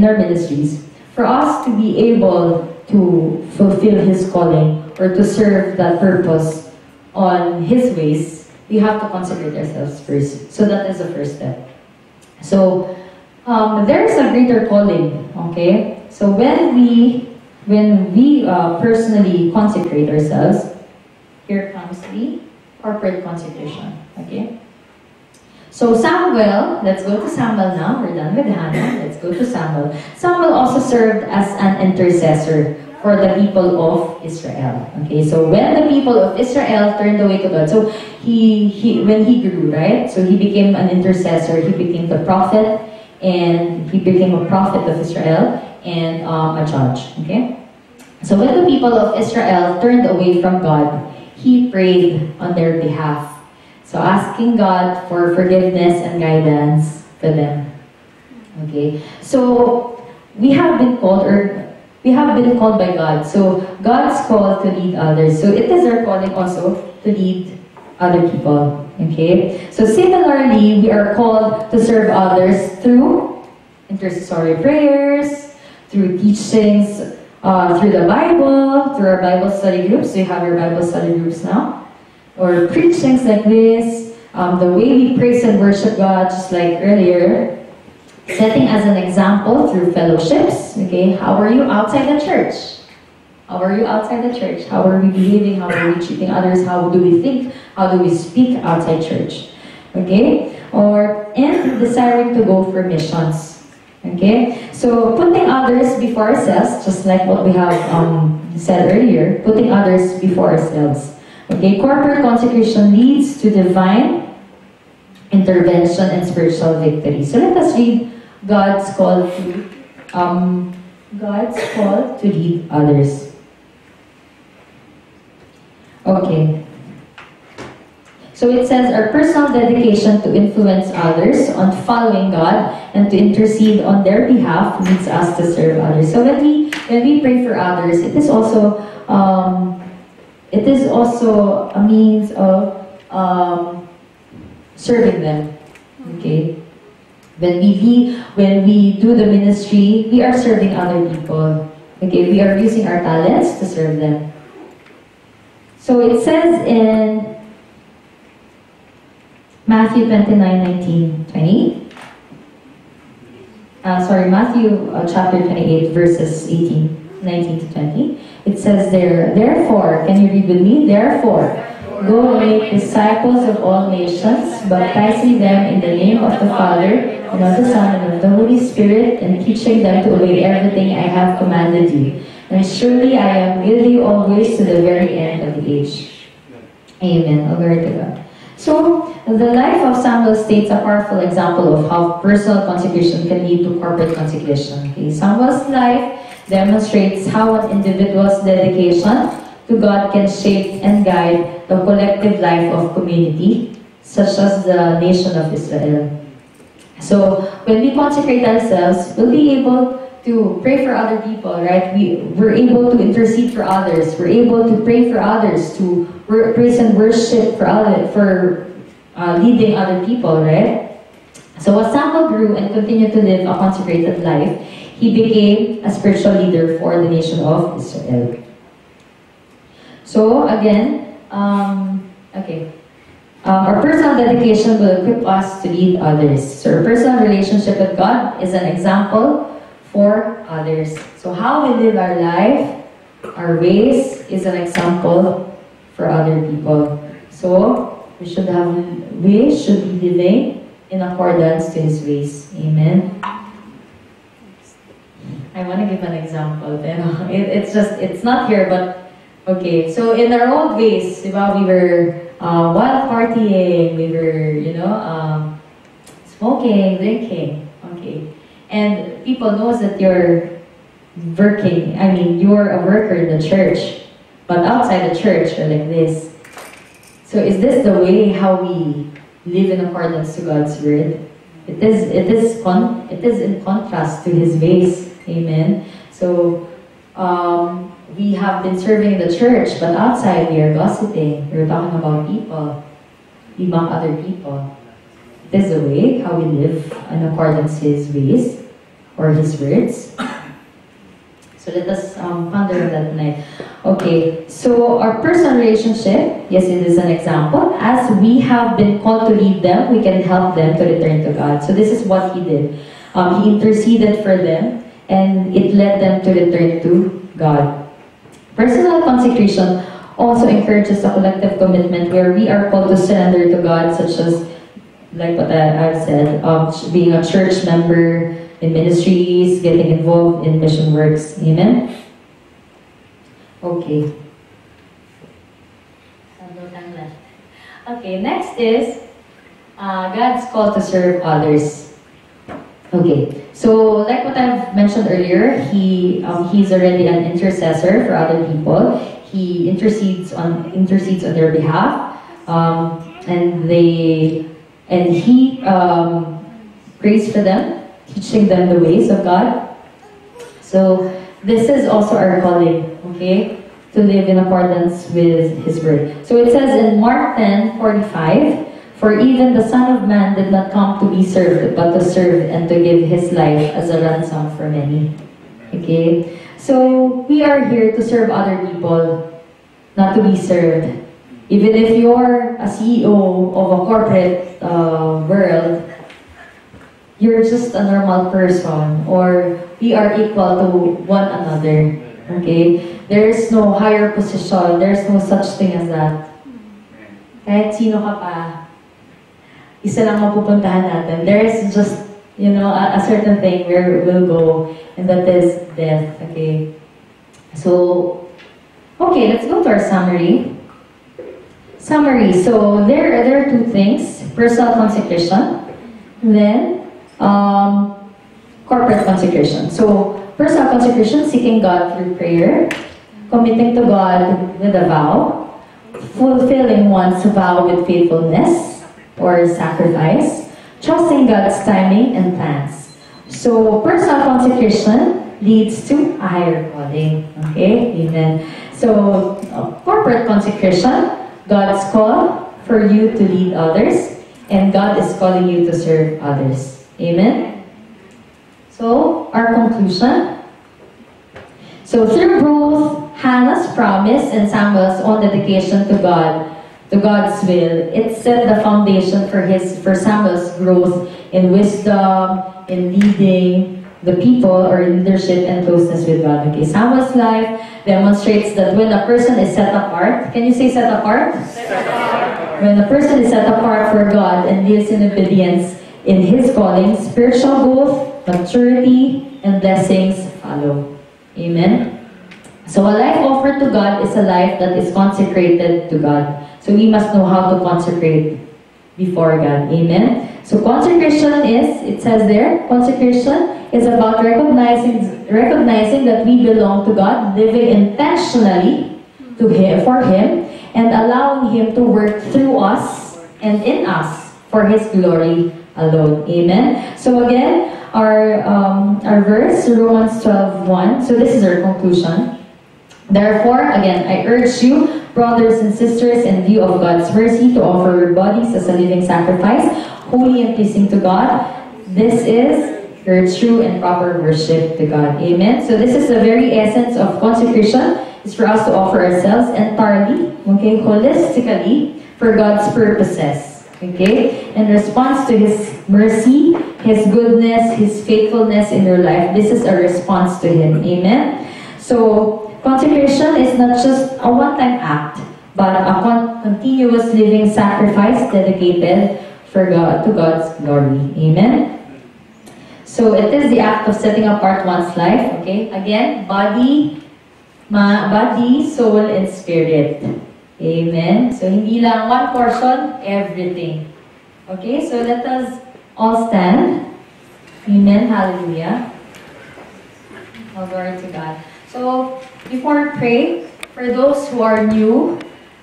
our ministries. For us to be able to fulfill His calling or to serve that purpose on His ways, we have to consecrate ourselves first. So that is the first step. So there's a greater calling, okay? So when we personally consecrate ourselves, here comes the corporate consecration, okay? So Samuel, let's go to Samuel now. We're done with Hannah. Let's go to Samuel. Samuel also served as an intercessor for the people of Israel. Okay, so when the people of Israel turned away to God, so when he grew, right? So he became an intercessor. He became the prophet, and he became a prophet of Israel and a judge. Okay, so when the people of Israel turned away from God, he prayed on their behalf. So asking God for forgiveness and guidance to them. Okay, so we have been called, or we have been called by God. So God's call to lead others. So it is our calling also to lead other people. Okay? So similarly, we are called to serve others through intercessory prayers, through teachings, through the Bible, through our Bible study groups. So you have your Bible study groups now. Or preachings like this, the way we praise and worship God, just like earlier. Setting as an example through fellowships. Okay, how are you outside the church? How are you outside the church? How are we behaving? How are we treating others? How do we think? How do we speak outside church? Okay, and desiring to go for missions. Okay, so putting others before ourselves, just like what we have said earlier, putting others before ourselves. Okay, corporate consecration leads to divine intervention and spiritual victory. So let us read God's call to lead others. Okay. So it says our personal dedication to influence others on following God and to intercede on their behalf leads us to serve others. So when we pray for others, it is also a means of serving them. Okay. When we do the ministry, we are serving other people. Okay, we are using our talents to serve them. So it says in Matthew 29:19-20. Matthew chapter 28, verses 19-20. It says there, therefore, can you read with me? Therefore, go and make disciples of all nations, baptizing them in the name of the Father, and of the Son, and of the Holy Spirit, and teaching them to obey everything I have commanded you. And surely I am with you always to the very end of the age. Amen. Glory to God. So, the life of Samuel states a powerful example of how personal consecration can lead to corporate consecration. Okay? Samuel's life demonstrates how an individual's dedication to God can shape and guide the collective life of community, such as the nation of Israel. So, when we consecrate ourselves, we'll be able to pray for other people, right? We're able to intercede for others. We're able to pray for others, to praise and worship for leading other people, right? So as Samuel grew and continued to live a consecrated life, he became a spiritual leader for the nation of Israel. So again, our personal dedication will equip us to lead others. So our personal relationship with God is an example for others. So how we live our life, our ways, is an example for other people. So we should be living in accordance to His ways. Amen. I want to give an example. It's not here, but okay. So in our old ways, we were wild partying, we were, smoking, drinking. Okay. And people knows that you're working. I mean, you're a worker in the church, but outside the church, you're like this. So is this the way how we live in accordance to God's word? It is in contrast to His ways. Amen. So we have been serving the church, but outside we are gossiping. We're talking about people. We mock other people. It is the way how we live in accordance to His ways or His words. So let us ponder on that tonight. Okay, so our personal relationship, yes, it is an example. As we have been called to lead them, we can help them to return to God. So this is what he did. He interceded for them, and it led them to return to God. Personal consecration also encourages a collective commitment where we are called to surrender to God, such as, like what I've said, being a church member, in ministries, getting involved in mission works. Amen? Okay. No time left. Okay, next is God's call to serve others. Okay, so like what I've mentioned earlier, he's already an intercessor for other people. He intercedes on their behalf, and he prays for them, teaching them the ways of God. So this is also our calling, okay? To live in accordance with His word. So it says in Mark 10:45, "For even the Son of Man did not come to be served, but to serve and to give His life as a ransom for many." Okay? So we are here to serve other people, not to be served. Even if you're a CEO of a corporate world, you're just a normal person, or we are equal to one another. Okay? There is no higher position. There's no such thing as that. Kahit sino ka pa, isa lang mapupuntahan natin. There is just, a certain thing where we'll go, and that is death. Okay? So, okay, let's go to our summary. So there are two things: personal consecration, and then corporate consecration. So personal consecration, seeking God through prayer, committing to God with a vow, fulfilling one's vow with faithfulness or sacrifice, trusting God's timing and plans. So personal consecration leads to a higher calling. Okay, amen. So corporate consecration, God's call for you to lead others, and God is calling you to serve others. Amen? So, our conclusion. So, through both Hannah's promise and Samuel's own dedication to God, to God's will, it set the foundation for Samuel's growth in wisdom, in leading the people, or leadership and closeness with God. Okay, Samuel's life demonstrates that when a person is set apart, can you say set apart? Set apart. When a person is set apart for God and lives in obedience in his calling, spiritual growth, maturity, and blessings follow. Amen? So a life offered to God is a life that is consecrated to God. So we must know how to consecrate before God. Amen? So consecration is, it says there, consecration is about recognizing that we belong to God, living intentionally to Him, for Him, and allowing Him to work through us and in us for His glory alone. Amen? So again, our verse, Romans 12:1. So this is our conclusion. Therefore, again, I urge you, brothers and sisters, in view of God's mercy, to offer your bodies as a living sacrifice, holy and pleasing to God. This is your true and proper worship to God. Amen? So this is the very essence of consecration. It's for us to offer ourselves entirely, okay, holistically, for God's purposes. Okay? In response to His mercy, His goodness, His faithfulness in your life, this is a response to Him. Amen? So, consecration is not just a one-time act, but a continuous living sacrifice dedicated to God's glory. Amen? So, it is the act of setting apart one's life. Okay? Again, body, soul, and spirit. Amen? So, hindi lang one portion, everything. Okay? So, let us all stand. Amen? Hallelujah. Oh, glory to God. So, before we pray, for those who are new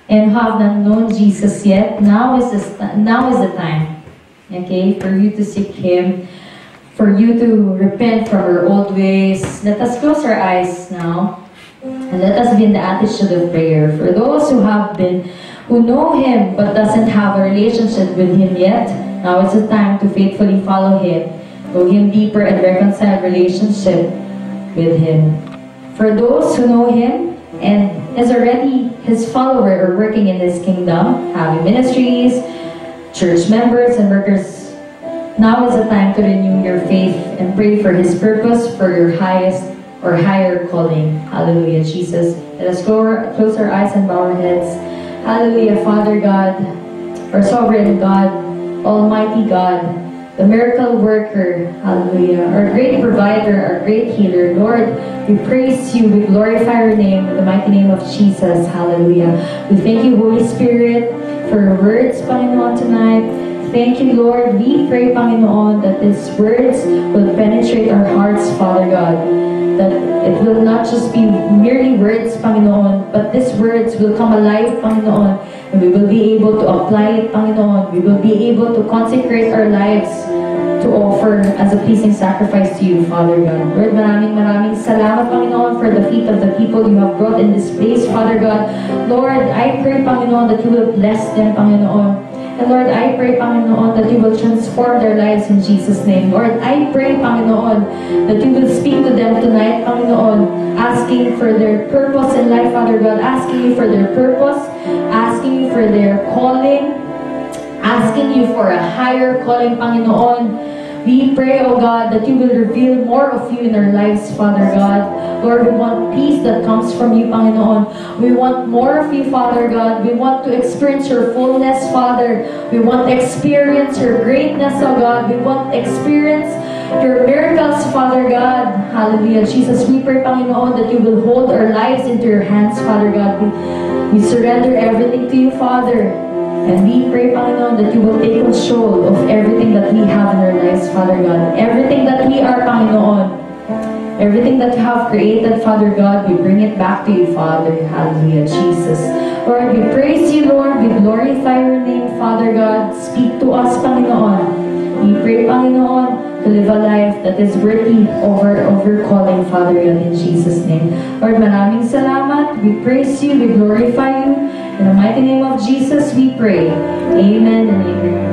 and have not known Jesus yet, now is the time, okay, for you to seek Him, for you to repent from your old ways. Let us close our eyes now, and let us be in the attitude of prayer. For those who know Him but doesn't have a relationship with Him yet, now is the time to faithfully follow Him, go Him deeper, and reconcile relationship with Him. For those who know Him and is already His follower or working in His kingdom, having ministries, church members, and workers, now is the time to renew your faith and pray for His purpose for your highest or higher calling. Hallelujah, Jesus. Let us close our eyes and bow our heads. Hallelujah, Father God, our sovereign God, Almighty God, the miracle worker, hallelujah, our great provider, our great healer. Lord, we praise you, we glorify your name, in the mighty name of Jesus, hallelujah. We thank you, Holy Spirit, for your words, Panginoon, tonight. Thank you, Lord. We pray, Panginoon, that these words will penetrate our hearts, Father God. That it will not just be merely words, Panginoon, but these words will come alive, Panginoon, and we will be able to apply it, Panginoon. We will be able to consecrate our lives to to offer as a pleasing sacrifice to you, Father God. Lord, maraming salamat, Panginoon, for the feet of the people you have brought in this place, Father God. Lord, I pray, Panginoon, that you will bless them, Panginoon. And Lord, I pray, Panginoon, that you will transform their lives in Jesus' name. Lord, I pray, Panginoon, that you will speak to them tonight, Panginoon, asking for their purpose in life, Father God, asking you for their purpose, asking you for their calling, asking you for a higher calling, Panginoon. We pray, oh God, that you will reveal more of you in our lives, Father God. Lord, we want peace that comes from you, Panginoon. We want more of you, Father God. We want to experience your fullness, Father. We want to experience your greatness, oh God. We want to experience your miracles, Father God. Hallelujah. Jesus, we pray, Panginoon, that you will hold our lives into your hands, Father God. We surrender everything to you, Father. And we pray, Panginoon, that you will take control of everything that we have in our lives, Father God. Everything that we are, Panginoon. Everything that you have created, Father God, we bring it back to you, Father. Hallelujah, Jesus. Lord, we praise you, Lord. We glorify your name, Father God. Speak to us, Panginoon. We pray, Panginoon, to live a life that is worthy over calling, Father God, in Jesus' name. Lord, maraming salamat. We praise you. We glorify you. In the mighty name of Jesus, we pray. Amen and amen.